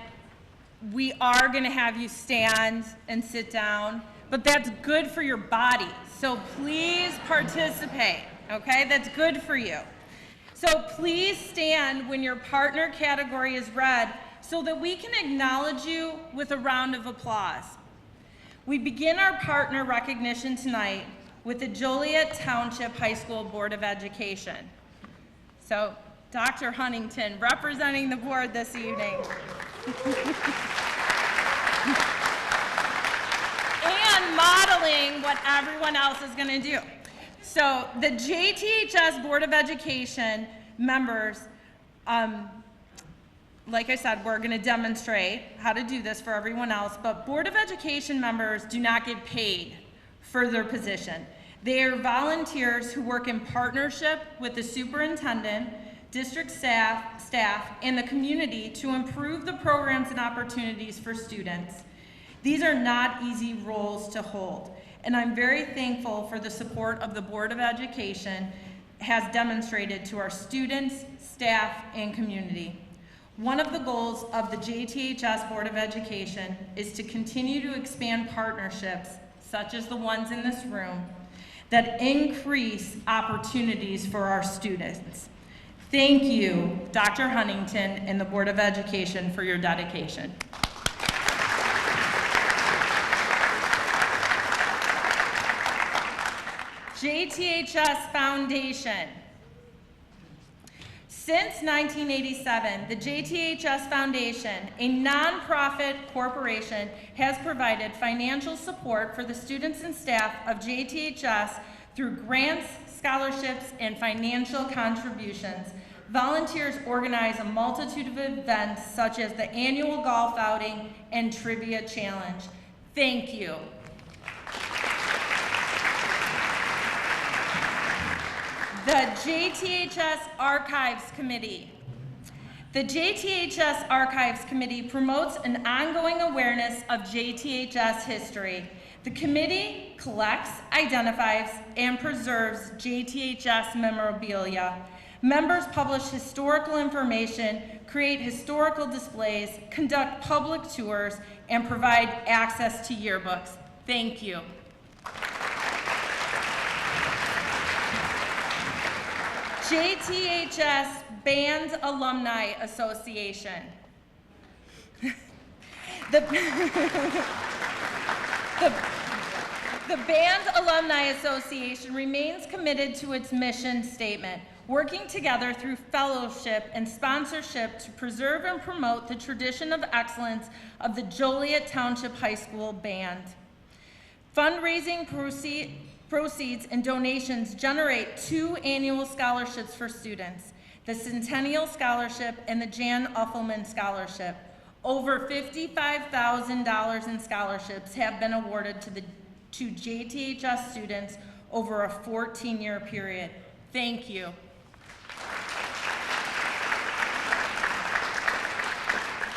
[SPEAKER 1] we are going to have you stand and sit down, but that's good for your body. So please participate, okay? That's good for you. So please stand when your partner category is read so that we can acknowledge you with a round of applause. We begin our partner recognition tonight with the Joliet Township High School Board of Education. So, Dr. Huntington, representing the board this evening. And modeling what everyone else is gonna do. So, the JTHS Board of Education members, like I said, we're gonna demonstrate how to do this for everyone else, but Board of Education members do not get paid for their position. They are volunteers who work in partnership with the superintendent, district staff, and the community to improve the programs and opportunities for students. These are not easy roles to hold, and I'm very thankful for the support of the Board of Education has demonstrated to our students, staff, and community. One of the goals of the JTHS Board of Education is to continue to expand partnerships, such as the ones in this room, that increase opportunities for our students. Thank you, Dr. Huntington and the Board of Education, for your dedication. JTHS Foundation. Since 1987, the JTHS Foundation, a nonprofit corporation, has provided financial support for the students and staff of JTHS through grants, scholarships, and financial contributions. Volunteers organize a multitude of events such as the annual golf outing and trivia challenge. Thank you. The JTHS Archives Committee. The JTHS Archives Committee promotes an ongoing awareness of JTHS history. The committee collects, identifies, and preserves JTHS memorabilia. Members publish historical information, create historical displays, conduct public tours, and provide access to yearbooks. Thank you. JTHS Band Alumni Association. The Band Alumni Association remains committed to its mission statement, working together through fellowship and sponsorship to preserve and promote the tradition of excellence of the Joliet Township High School Band. Fundraising proceeds and donations generate 2 annual scholarships for students, the Centennial Scholarship and the Jan Uffelman Scholarship. Over $55,000 in scholarships have been awarded to JTHS students over a 14-year period. Thank you.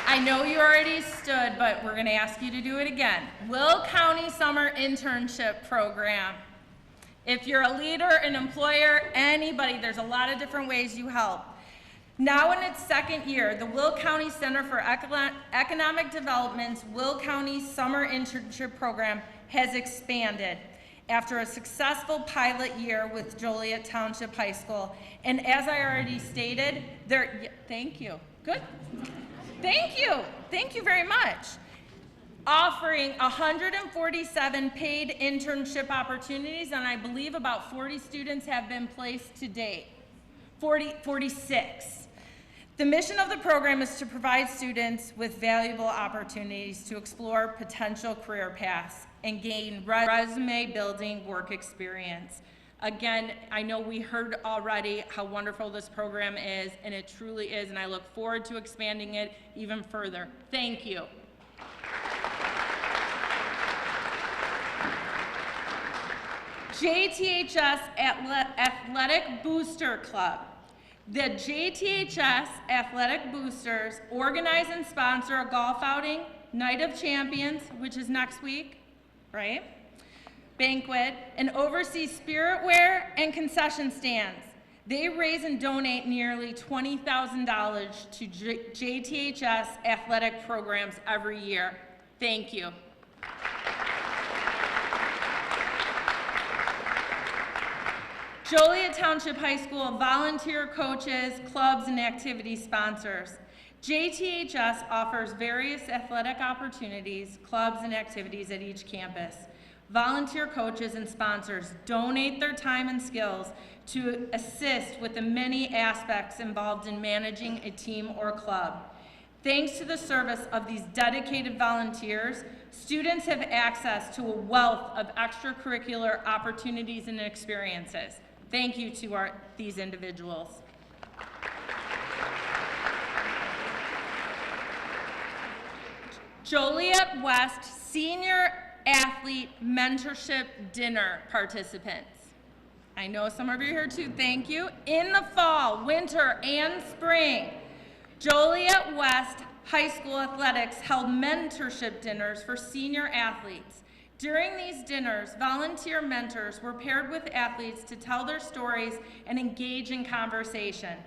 [SPEAKER 1] I know you already stood, but we're going to ask you to do it again. Will County Summer Internship Program. If you're a leader, an employer, anybody, there's a lot of different ways you help. Now in its 2nd year, the Will County Center for Economic Development's Will County Summer Internship Program has expanded after a successful pilot year with Joliet Township High School. And as I already stated, thank you, good. Thank you very much. Offering 147 paid internship opportunities, and I believe about 40 students have been placed to date. 46. The mission of the program is to provide students with valuable opportunities to explore potential career paths and gain resume building work experience. Again, I know we heard already how wonderful this program is, and it truly is, and I look forward to expanding it even further. Thank you. JTHS Athletic Booster Club. The JTHS Athletic Boosters organize and sponsor a golf outing, Night of Champions, which is next week, right? Banquet, and oversee spiritware and concession stands. They raise and donate nearly $20,000 to JTHS athletic programs every year. Thank you. Joliet Township High School volunteer coaches, clubs, and activity sponsors. JTHS offers various athletic opportunities, clubs, and activities at each campus. Volunteer coaches and sponsors donate their time and skills to assist with the many aspects involved in managing a team or club. Thanks to the service of these dedicated volunteers, students have access to a wealth of extracurricular opportunities and experiences. Thank you to these individuals. Joliet West Senior Athlete Mentorship Dinner participants. I know some of you are here too, thank you. In the fall, winter, and spring, Joliet West High School Athletics held mentorship dinners for senior athletes. During these dinners, volunteer mentors were paired with athletes to tell their stories and engage in conversation.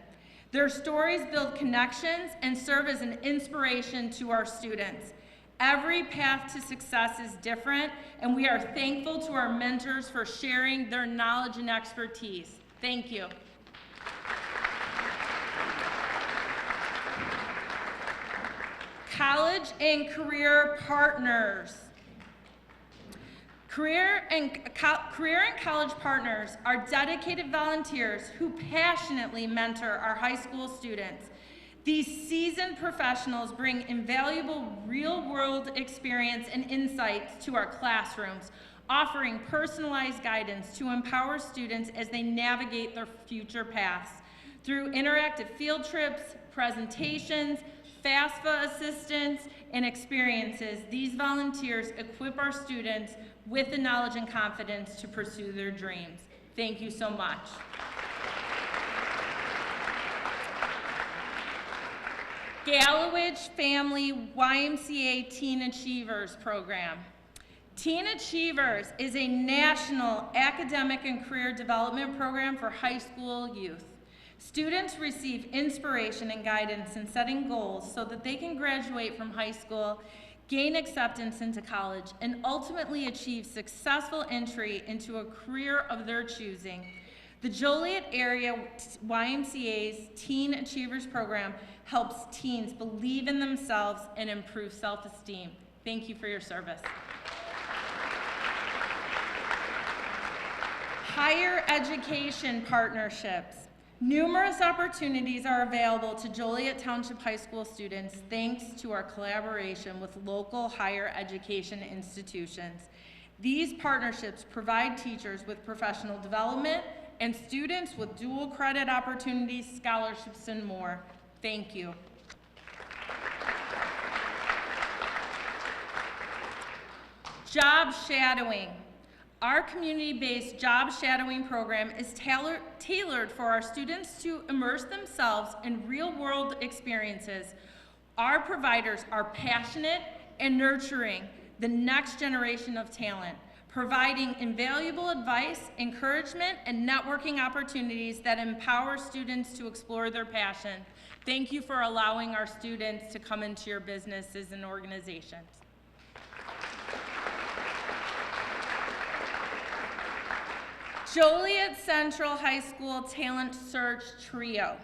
[SPEAKER 1] Their stories build connections and serve as an inspiration to our students. Every path to success is different, and we are thankful to our mentors for sharing their knowledge and expertise. Thank you. College and career partners. Career and college partners are dedicated volunteers who passionately mentor our high school students. These seasoned professionals bring invaluable real-world experience and insights to our classrooms, offering personalized guidance to empower students as they navigate their future paths. Through interactive field trips, presentations, FAFSA assistance, and experiences, these volunteers equip our students with the knowledge and confidence to pursue their dreams. Thank you so much. Gallowage Family YMCA Teen Achievers Program. Teen Achievers is a national academic and career development program for high school youth. Students receive inspiration and guidance in setting goals so that they can graduate from high school, gain acceptance into college, and ultimately achieve successful entry into a career of their choosing. The Joliet area YMCA's Teen Achievers Program helps teens believe in themselves and improve self-esteem. Thank you for your service. Higher education partnerships. Numerous opportunities are available to Joliet Township High School students thanks to our collaboration with local higher education institutions. These partnerships provide teachers with professional development and students with dual credit opportunities, scholarships, and more. Thank you. Job shadowing. Our community-based job shadowing program is tailored for our students to immerse themselves in real-world experiences. Our providers are passionate and nurturing the next generation of talent, providing invaluable advice, encouragement, and networking opportunities that empower students to explore their passion. Thank you for allowing our students to come into your businesses and organizations. Joliet Central High School Talent Search Trio.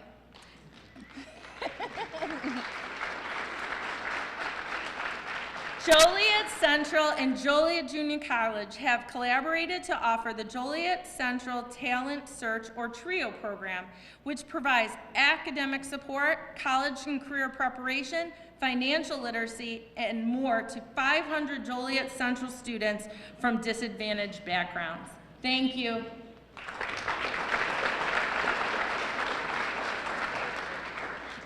[SPEAKER 1] Joliet Central and Joliet Junior College have collaborated to offer the Joliet Central Talent Search or TRIO program, which provides academic support, college and career preparation, financial literacy, and more to 500 Joliet Central students from disadvantaged backgrounds. Thank you.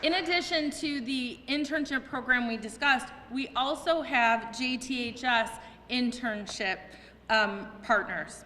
[SPEAKER 1] In addition to the internship program we discussed, we also have JTHS internship partners.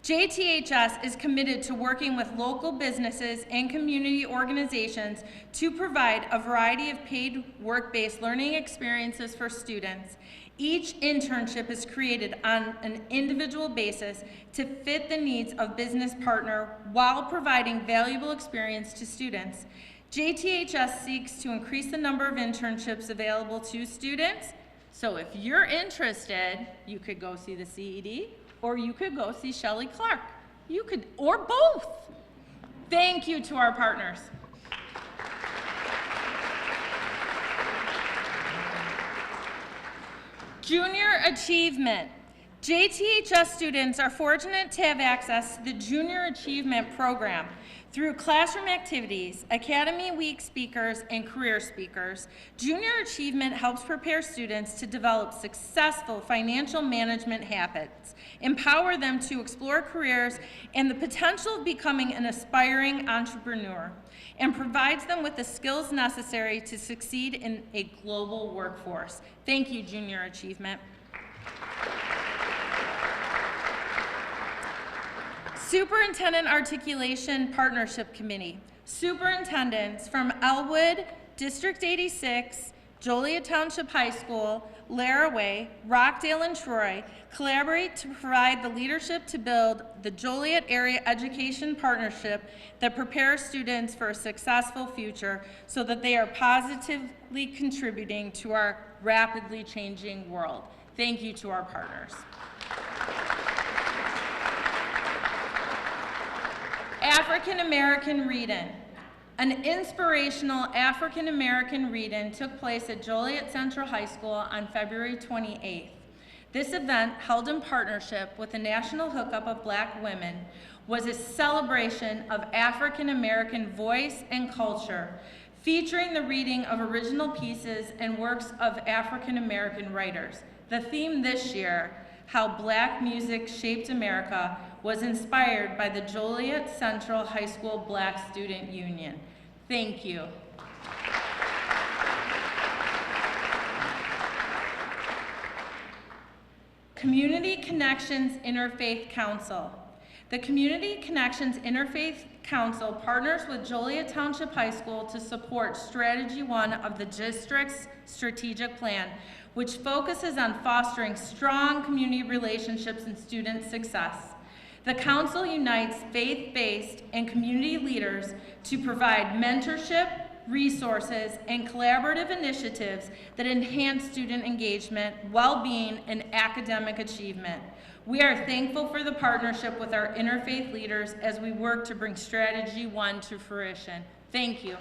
[SPEAKER 1] JTHS is committed to working with local businesses and community organizations to provide a variety of paid work-based learning experiences for students. Each internship is created on an individual basis to fit the needs of business partner while providing valuable experience to students. JTHS seeks to increase the number of internships available to students. So if you're interested, you could go see the CED, or you could go see Shelley Clark. You could, or both. Thank you to our partners. Junior Achievement. JTHS students are fortunate to have access to the Junior Achievement Program. Through classroom activities, Academy Week speakers, and career speakers, Junior Achievement helps prepare students to develop successful financial management habits, empower them to explore careers and the potential of becoming an aspiring entrepreneur, and provides them with the skills necessary to succeed in a global workforce. Thank you, Junior Achievement. Superintendent Articulation Partnership Committee. Superintendents from Elwood, District 86, Joliet Township High School, Laraway, Rockdale, and Troy collaborate to provide the leadership to build the Joliet Area Education Partnership that prepares students for a successful future so that they are positively contributing to our rapidly changing world. Thank you to our partners. African American Read-In. An inspirational African American read-in took place at Joliet Central High School on February 28th. This event, held in partnership with the National Hookup of Black Women, was a celebration of African American voice and culture, featuring the reading of original pieces and works of African American writers. The theme this year, How Black Music Shaped America, was inspired by the Joliet Central High School Black Student Union. Thank you. Community Connections Interfaith Council. The Community Connections Interfaith Council partners with Joliet Township High School to support Strategy 1 of the district's strategic plan, which focuses on fostering strong community relationships and student success. The council unites faith-based and community leaders to provide mentorship, resources, and collaborative initiatives that enhance student engagement, well-being, and academic achievement. We are thankful for the partnership with our interfaith leaders as we work to bring Strategy 1 to fruition. Thank you.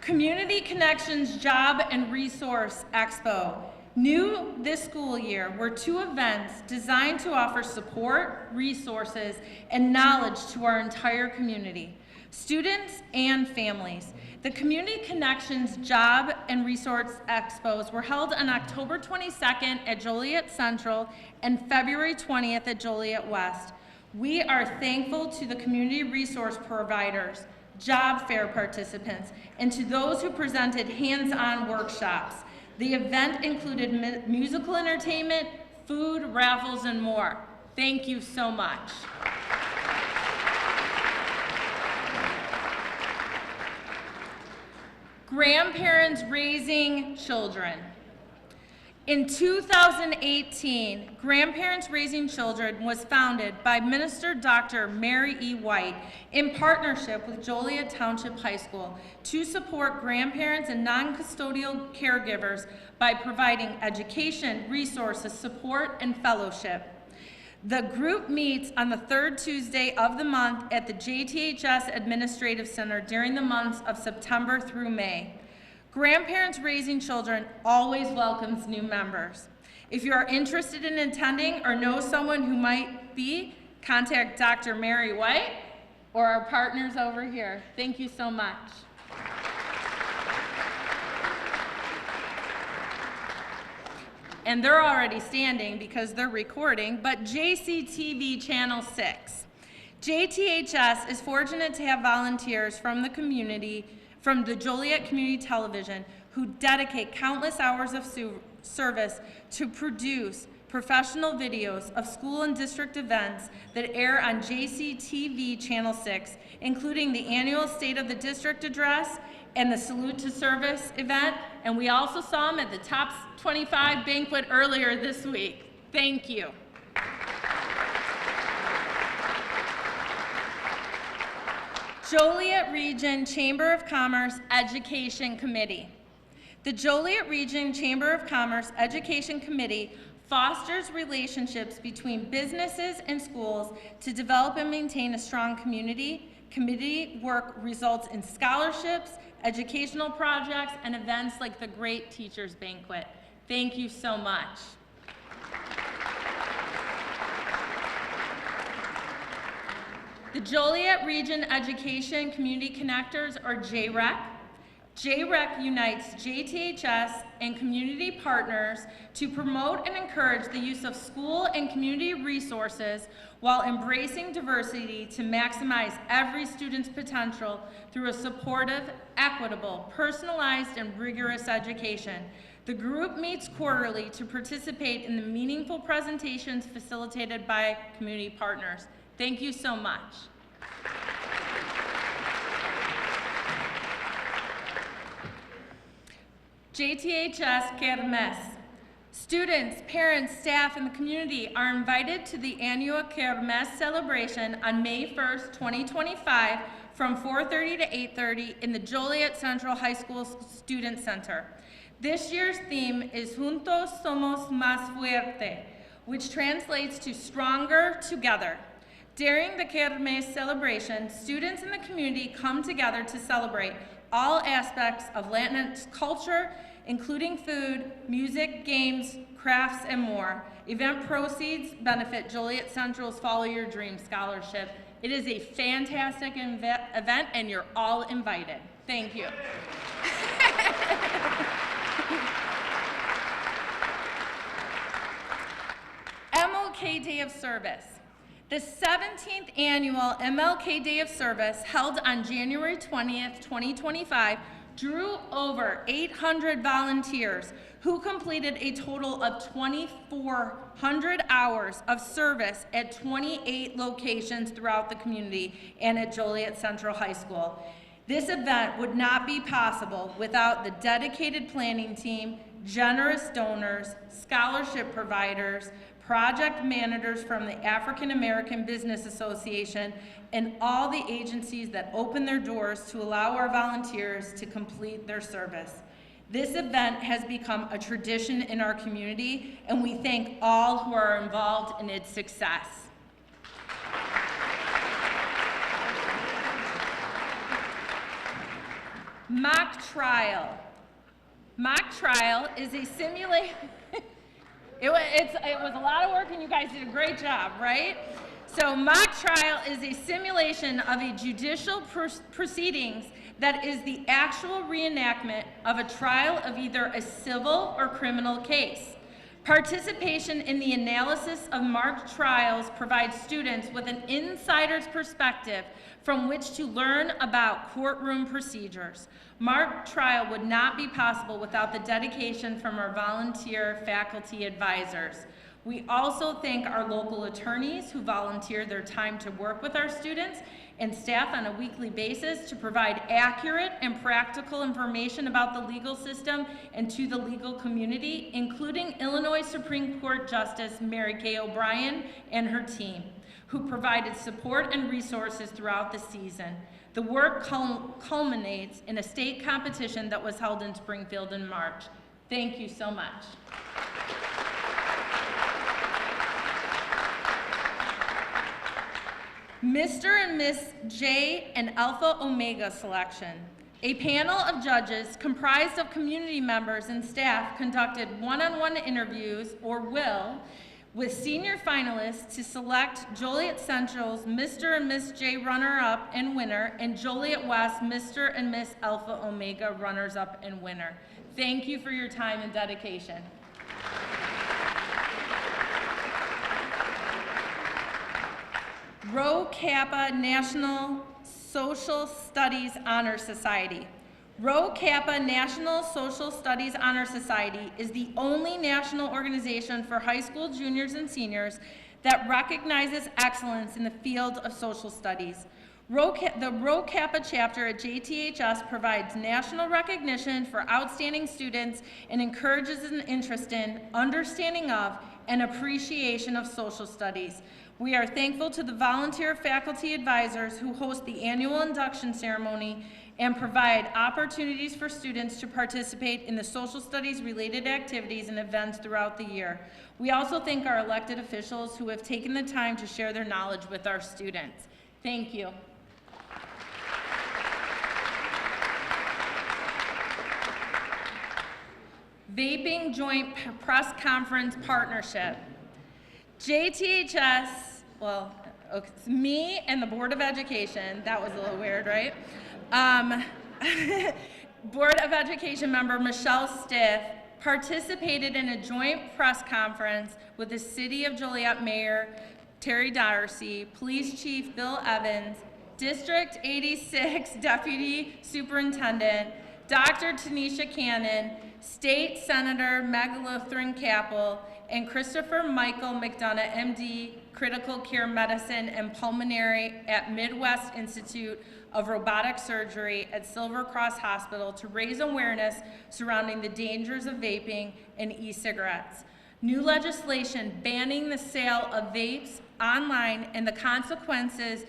[SPEAKER 1] Community Connections Job and Resource Expo. New this school year were 2 events designed to offer support, resources, and knowledge to our entire community, students and families. The Community Connections Job and Resource Expos were held on October 22nd at Joliet Central and February 20th at Joliet West. We are thankful to the community resource providers, job fair participants, and to those who presented hands-on workshops. The event included musical entertainment, food, raffles, and more. Thank you so much. Grandparents Raising Children. In 2018, Grandparents Raising Children was founded by Minister Dr. Mary E. White in partnership with Joliet Township High School to support grandparents and non-custodial caregivers by providing education, resources, support, and fellowship. The group meets on the 3rd Tuesday of the month at the JTHS Administrative Center during the months of September through May. Grandparents Raising Children always welcomes new members. If you are interested in attending or know someone who might be, contact Dr. Mary White or our partners over here. Thank you so much. And they're already standing because they're recording, but JCTV Channel 6. JTHS is fortunate to have volunteers from the community, from the Joliet Community Television, who dedicate countless hours of service to produce professional videos of school and district events that air on JCTV Channel 6, including the annual State of the District Address and the Salute to Service event, and we also saw them at the Top 25 banquet earlier this week. Thank you. Joliet Region Chamber of Commerce Education Committee. The Joliet Region Chamber of Commerce Education Committee fosters relationships between businesses and schools to develop and maintain a strong community. Committee work results in scholarships, educational projects, and events like the Great Teachers Banquet. Thank you so much. The Joliet Region Education Community Connectors, or JREC. JREC unites JTHS and community partners to promote and encourage the use of school and community resources while embracing diversity to maximize every student's potential through a supportive, equitable, personalized, and rigorous education. The group meets quarterly to participate in the meaningful presentations facilitated by community partners. Thank you so much. JTHS Kermes. Students, parents, staff, and the community are invited to the annual Kermes celebration on May 1st, 2025 from 4:30 to 8:30 in the Joliet Central High School Student Center. This year's theme is Juntos Somos Más Fuerte, which translates to Stronger Together. During the Kermes celebration, students in the community come together to celebrate all aspects of Latinx culture, including food, music, games, crafts, and more. Event proceeds benefit Joliet Central's Follow Your Dream Scholarship. It is a fantastic event, and you're all invited. Thank you. MLK Day of Service. The 17th annual MLK Day of Service, held on January 20th, 2025, drew over 800 volunteers who completed a total of 2,400 hours of service at 28 locations throughout the community and at Joliet Central High School. This event would not be possible without the dedicated planning team, generous donors, scholarship providers, project managers from the African American Business Association, and all the agencies that open their doors to allow our volunteers to complete their service. This event has become a tradition in our community, and we thank all who are involved in its success. Mock trial. Mock trial is a simulation. It was a lot of work, and you guys did a great job, right? So mock trial is a simulation of a judicial proceedings that is the actual reenactment of a trial of either a civil or criminal case. Participation in the analysis of mock trials provides students with an insider's perspective from which to learn about courtroom procedures. Mock trial would not be possible without the dedication from our volunteer faculty advisors. We also thank our local attorneys who volunteer their time to work with our students and staff on a weekly basis to provide accurate and practical information about the legal system and to the legal community, including Illinois Supreme Court Justice Mary Kay O'Brien and her team, who provided support and resources throughout the season. The work culminates in a state competition that was held in Springfield in March. Thank you so much. Mr. and Miss J and Alpha Omega selection. A panel of judges comprised of community members and staff conducted one-on-one interviews, or will, with senior finalists to select Joliet Central's Mr. and Miss J runner-up and winner, and Joliet West Mr. and Miss Alpha Omega runners-up and winner. Thank you for your time and dedication. Rho Kappa National Social Studies Honor Society. Rho Kappa National Social Studies Honor Society is the only national organization for high school juniors and seniors that recognizes excellence in the field of social studies. The Rho Kappa chapter at JTHS provides national recognition for outstanding students and encourages an interest in, understanding of, and appreciation of social studies. We are thankful to the volunteer faculty advisors who host the annual induction ceremony and provide opportunities for students to participate in the social studies related activities and events throughout the year. We also thank our elected officials who have taken the time to share their knowledge with our students. Thank you. Vaping Joint Press Conference Partnership. JTHS, well, okay, it's me and the Board of Education. That was a little weird, right? Board of Education member Michelle Stiff participated in a joint press conference with the City of Joliet Mayor Terry Darcy, Police Chief Bill Evans, District 86 Deputy Superintendent Dr. Tanisha Cannon, State Senator Meg Lutheran Capel, and Christopher Michael McDonough, MD, critical care medicine and pulmonary at Midwest Institute of Robotic Surgery at Silver Cross Hospital to raise awareness surrounding the dangers of vaping and e-cigarettes. New legislation banning the sale of vapes online and the consequences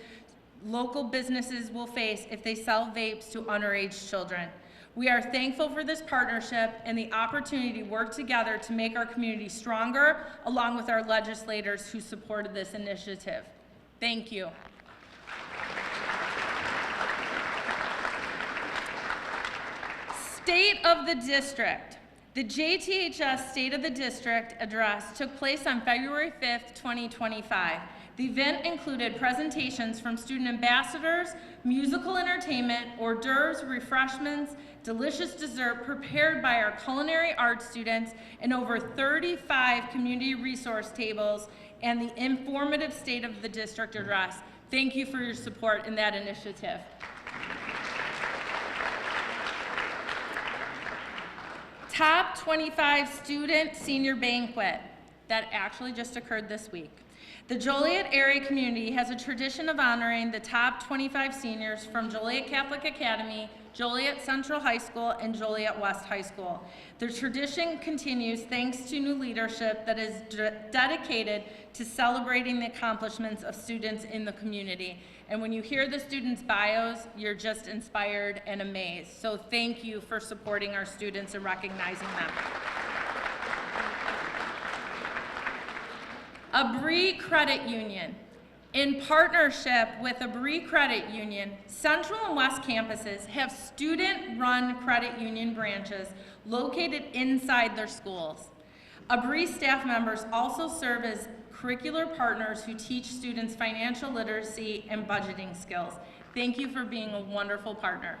[SPEAKER 1] local businesses will face if they sell vapes to underage children. We are thankful for this partnership and the opportunity to work together to make our community stronger, along with our legislators who supported this initiative. Thank you. State of the District. The JTHS State of the District address took place on February 5th, 2025. The event included presentations from student ambassadors, musical entertainment, hors d'oeuvres, refreshments, delicious dessert prepared by our culinary arts students, and over 35 community resource tables, and the informative State of the District address. Thank you for your support in that initiative. Top 25 Student Senior Banquet. That actually just occurred this week. The Joliet area community has a tradition of honoring the top 25 seniors from Joliet Catholic Academy, Joliet Central High School, and Joliet West High School. The tradition continues thanks to new leadership that is dedicated to celebrating the accomplishments of students in the community. And when you hear the students' bios, you're just inspired and amazed. So thank you for supporting our students and recognizing them. Abri Credit Union. In partnership with Abri Credit Union, Central and West campuses have student-run credit union branches located inside their schools. Abri staff members also serve as curricular partners who teach students financial literacy and budgeting skills. Thank you for being a wonderful partner.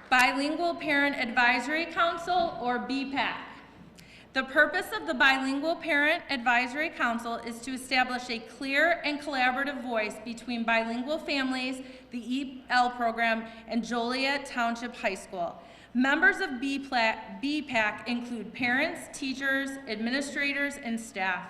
[SPEAKER 1] Bilingual Parent Advisory Council, or BPAC. The purpose of the Bilingual Parent Advisory Council is to establish a clear and collaborative voice between bilingual families, the EL program, and Joliet Township High School. Members of BPAC include parents, teachers, administrators, and staff.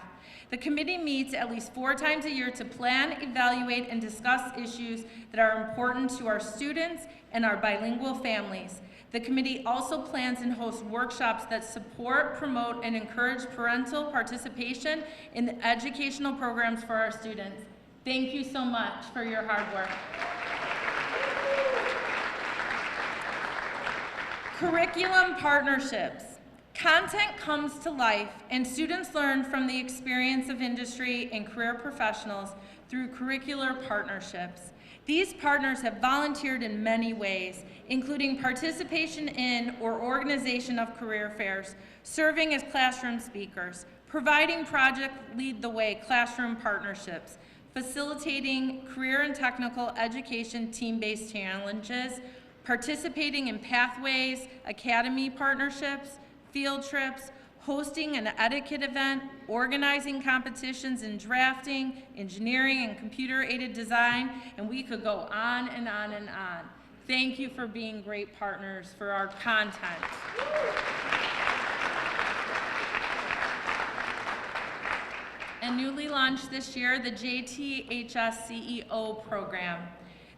[SPEAKER 1] The committee meets at least 4 times a year to plan, evaluate, and discuss issues that are important to our students and our bilingual families. The committee also plans and hosts workshops that support, promote, and encourage parental participation in the educational programs for our students. Thank you so much for your hard work. Curriculum partnerships. Content comes to life, and students learn from the experience of industry and career professionals through curricular partnerships. These partners have volunteered in many ways, including participation in or organization of career fairs, serving as classroom speakers, providing Project Lead the Way classroom partnerships, facilitating career and technical education team-based challenges, participating in Pathways Academy partnerships, field trips, hosting an etiquette event, organizing competitions in drafting, engineering, and computer-aided design, and we could go on and on and on. Thank you for being great partners for our content. And newly launched this year, the JTHS CEO program.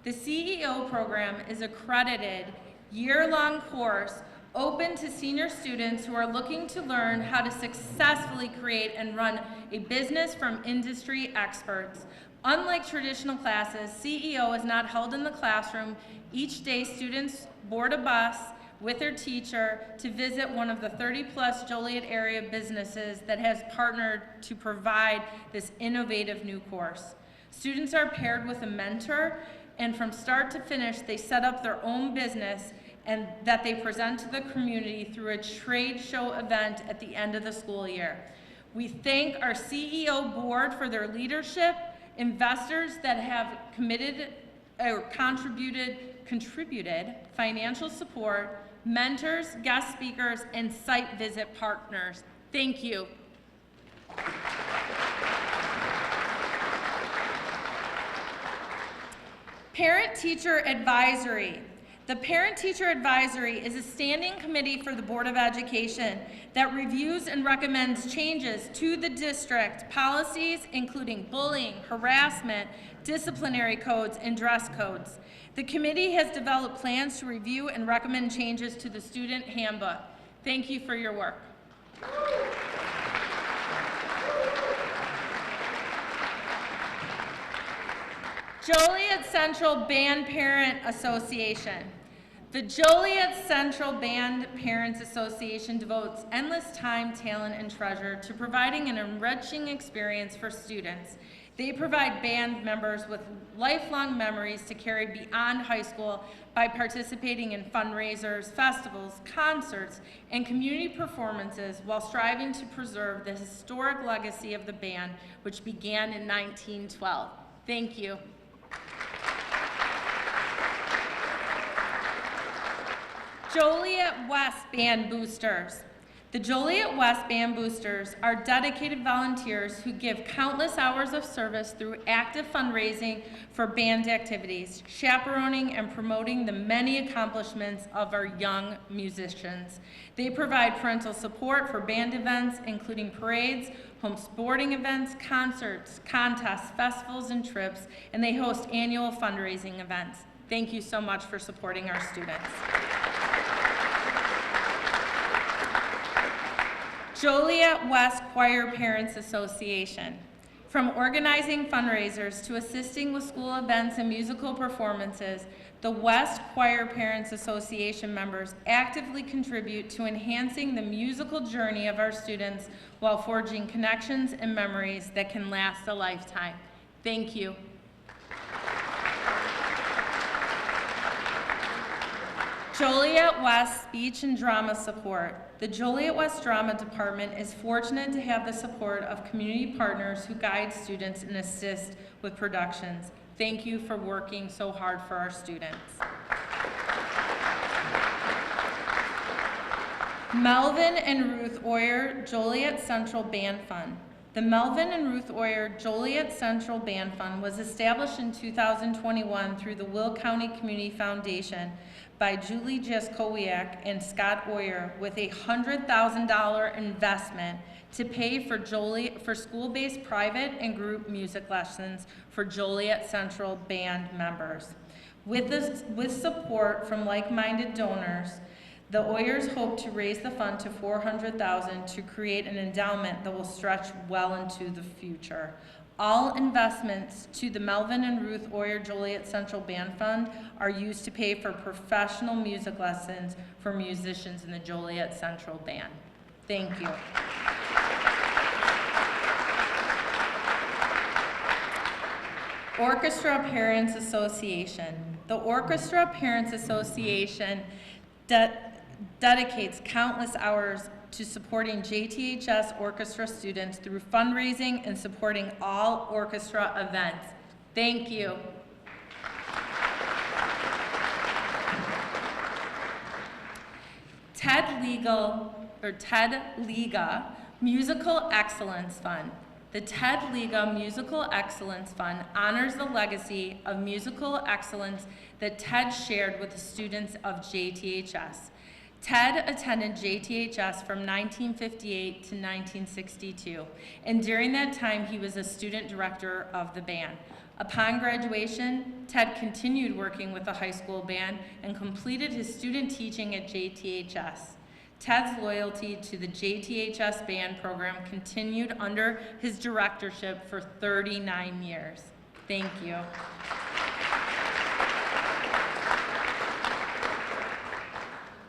[SPEAKER 1] The CEO program is accredited year-long course open to senior students who are looking to learn how to successfully create and run a business from industry experts. Unlike traditional classes, CEO is not held in the classroom. Each day, students board a bus with their teacher to visit one of the 30-plus Joliet area businesses that has partnered to provide this innovative new course. Students are paired with a mentor, and from start to finish, they set up their own business and that they present to the community through a trade show event at the end of the school year. We thank our CEO board for their leadership, investors that have committed or contributed financial support, mentors, guest speakers, and site visit partners. Thank you. Parent-teacher advisory. The Parent-Teacher Advisory is a standing committee for the Board of Education that reviews and recommends changes to the district policies, including bullying, harassment, disciplinary codes, and dress codes. The committee has developed plans to review and recommend changes to the student handbook. Thank you for your work. Joliet Central Band Parent Association. The Joliet Central Band Parents Association devotes endless time, talent, and treasure to providing an enriching experience for students. They provide band members with lifelong memories to carry beyond high school by participating in fundraisers, festivals, concerts, and community performances while striving to preserve the historic legacy of the band, which began in 1912. Thank you. Joliet West Band Boosters. The Joliet West Band Boosters are dedicated volunteers who give countless hours of service through active fundraising for band activities, chaperoning and promoting the many accomplishments of our young musicians. They provide parental support for band events, including parades, home sporting events, concerts, contests, festivals, and trips, and they host annual fundraising events. Thank you so much for supporting our students. Joliet West Choir Parents Association. From organizing fundraisers to assisting with school events and musical performances, the West Choir Parents Association members actively contribute to enhancing the musical journey of our students while forging connections and memories that can last a lifetime. Thank you. Joliet West Speech and Drama Support. The Joliet West Drama Department is fortunate to have the support of community partners who guide students and assist with productions. Thank you for working so hard for our students. Melvin and Ruth Oyer Joliet Central Band Fund. The Melvin and Ruth Oyer Joliet Central Band Fund was established in 2021 through the Will County Community Foundation by Julie Jaskowiak and Scott Oyer with a $100,000 investment to pay for school-based private and group music lessons for Joliet Central Band members. With support from like-minded donors, the Oyers hope to raise the fund to $400,000 to create an endowment that will stretch well into the future. All investments to the Melvin and Ruth Oyer Joliet Central Band Fund are used to pay for professional music lessons for musicians in the Joliet Central Band. Thank you. Orchestra Parents Association. The Orchestra Parents Association dedicates countless hours to supporting JTHS orchestra students through fundraising and supporting all orchestra events. Thank you. TED Liga Musical Excellence Fund. The TED Liga Musical Excellence Fund honors the legacy of musical excellence that TED shared with the students of JTHS. Ted attended JTHS from 1958 to 1962, and during that time he was a student director of the band. Upon graduation, Ted continued working with the high school band and completed his student teaching at JTHS. Ted's loyalty to the JTHS band program continued under his directorship for 39 years. Thank you.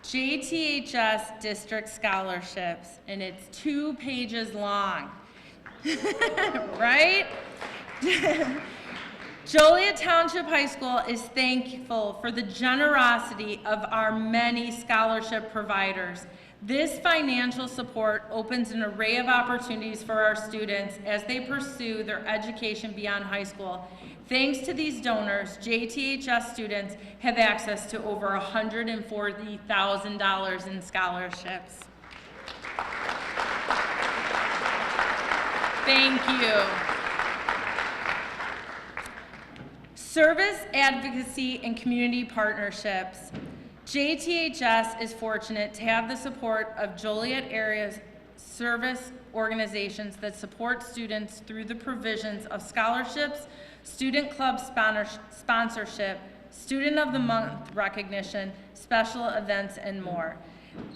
[SPEAKER 1] JTHS District Scholarships, and it's 2 pages long, right? Joliet Township High School is thankful for the generosity of our many scholarship providers. This financial support opens an array of opportunities for our students as they pursue their education beyond high school. Thanks to these donors, JTHS students have access to over $140,000 in scholarships. Thank you. Service, advocacy, and community partnerships. JTHS is fortunate to have the support of Joliet area's service organizations that support students through the provisions of scholarships, student club sponsorship, Student of the Month recognition, special events, and more.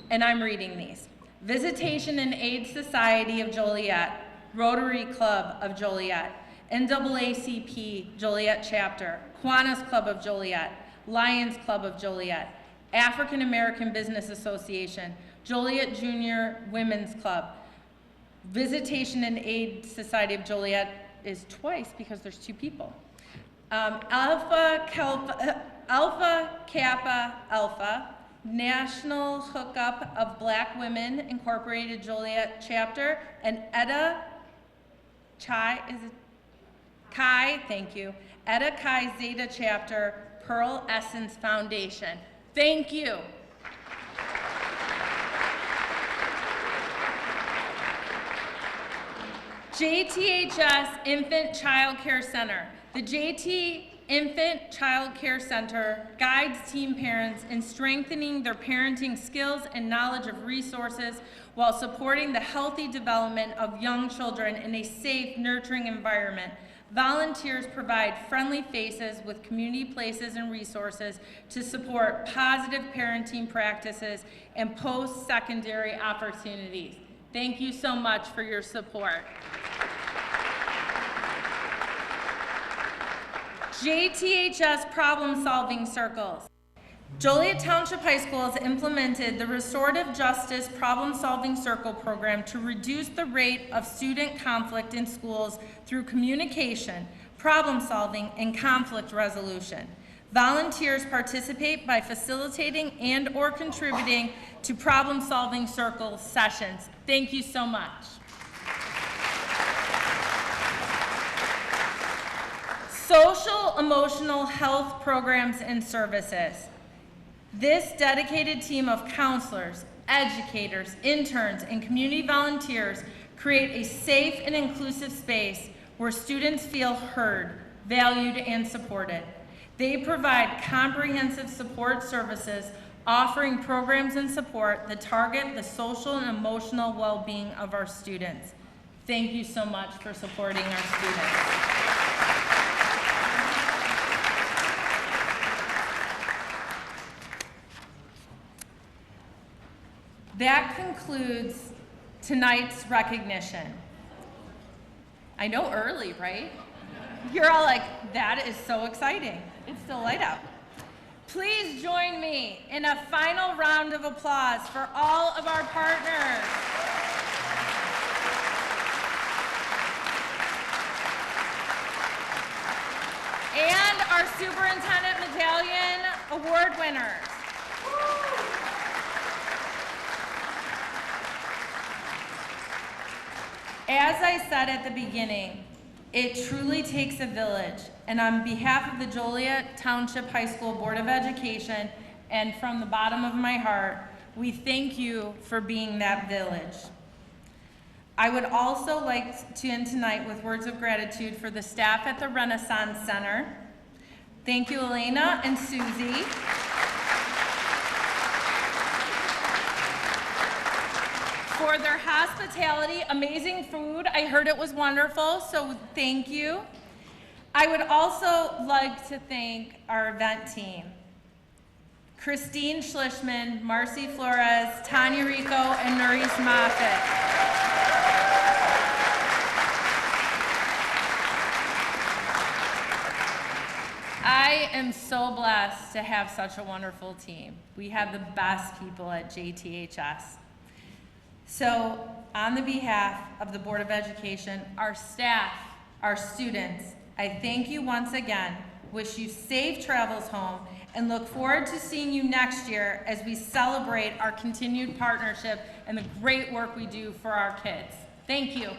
[SPEAKER 1] And I'm reading these. Visitation and Aid Society of Joliet, Rotary Club of Joliet, NAACP Joliet Chapter, Kiwanis Club of Joliet, Lions Club of Joliet, African American Business Association, Joliet Junior Women's Club. Visitation and Aid Society of Joliet is twice because there's two people. Alpha Kappa Alpha, National Hookup of Black Women Incorporated Joliet Chapter, and Etta Chi, thank you, Etta Chi Zeta Chapter, Pearl Essence Foundation. Thank you. JTHS Infant Child Care Center. The JT Infant Child Care Center guides teen parents in strengthening their parenting skills and knowledge of resources while supporting the healthy development of young children in a safe, nurturing environment. Volunteers provide friendly faces with community places and resources to support positive parenting practices and post-secondary opportunities. Thank you so much for your support. JTHS Problem Solving Circles. Joliet Township High School has implemented the Restorative Justice Problem Solving Circle program to reduce the rate of student conflict in schools through communication, problem solving, and conflict resolution. Volunteers participate by facilitating and/or contributing to problem solving circle sessions. Thank you so much. Social emotional health programs and services. This dedicated team of counselors, educators, interns, and community volunteers create a safe and inclusive space where students feel heard, valued, and supported. They provide comprehensive support services, offering programs and support that target the social and emotional well-being of our students. Thank you so much for supporting our students. That concludes tonight's recognition. I know, early, right? You're all like, that is so exciting. It's still light out. Please join me in a final round of applause for all of our partners. And our Superintendent Medallion Award winners. As I said at the beginning, it truly takes a village, and on behalf of the Joliet Township High School Board of Education, and from the bottom of my heart, we thank you for being that village. I would also like to end tonight with words of gratitude for the staff at the Renaissance Center. Thank you, Elena and Susie. For their hospitality, amazing food. I heard it was wonderful, so thank you. I would also like to thank our event team. Christine Schlishman, Marcy Flores, Tanya Rico, and Norris Moffitt. I am so blessed to have such a wonderful team. We have the best people at JTHS. So, on the behalf of the Board of Education, our staff, our students, I thank you once again, wish you safe travels home, and look forward to seeing you next year as we celebrate our continued partnership and the great work we do for our kids. Thank you.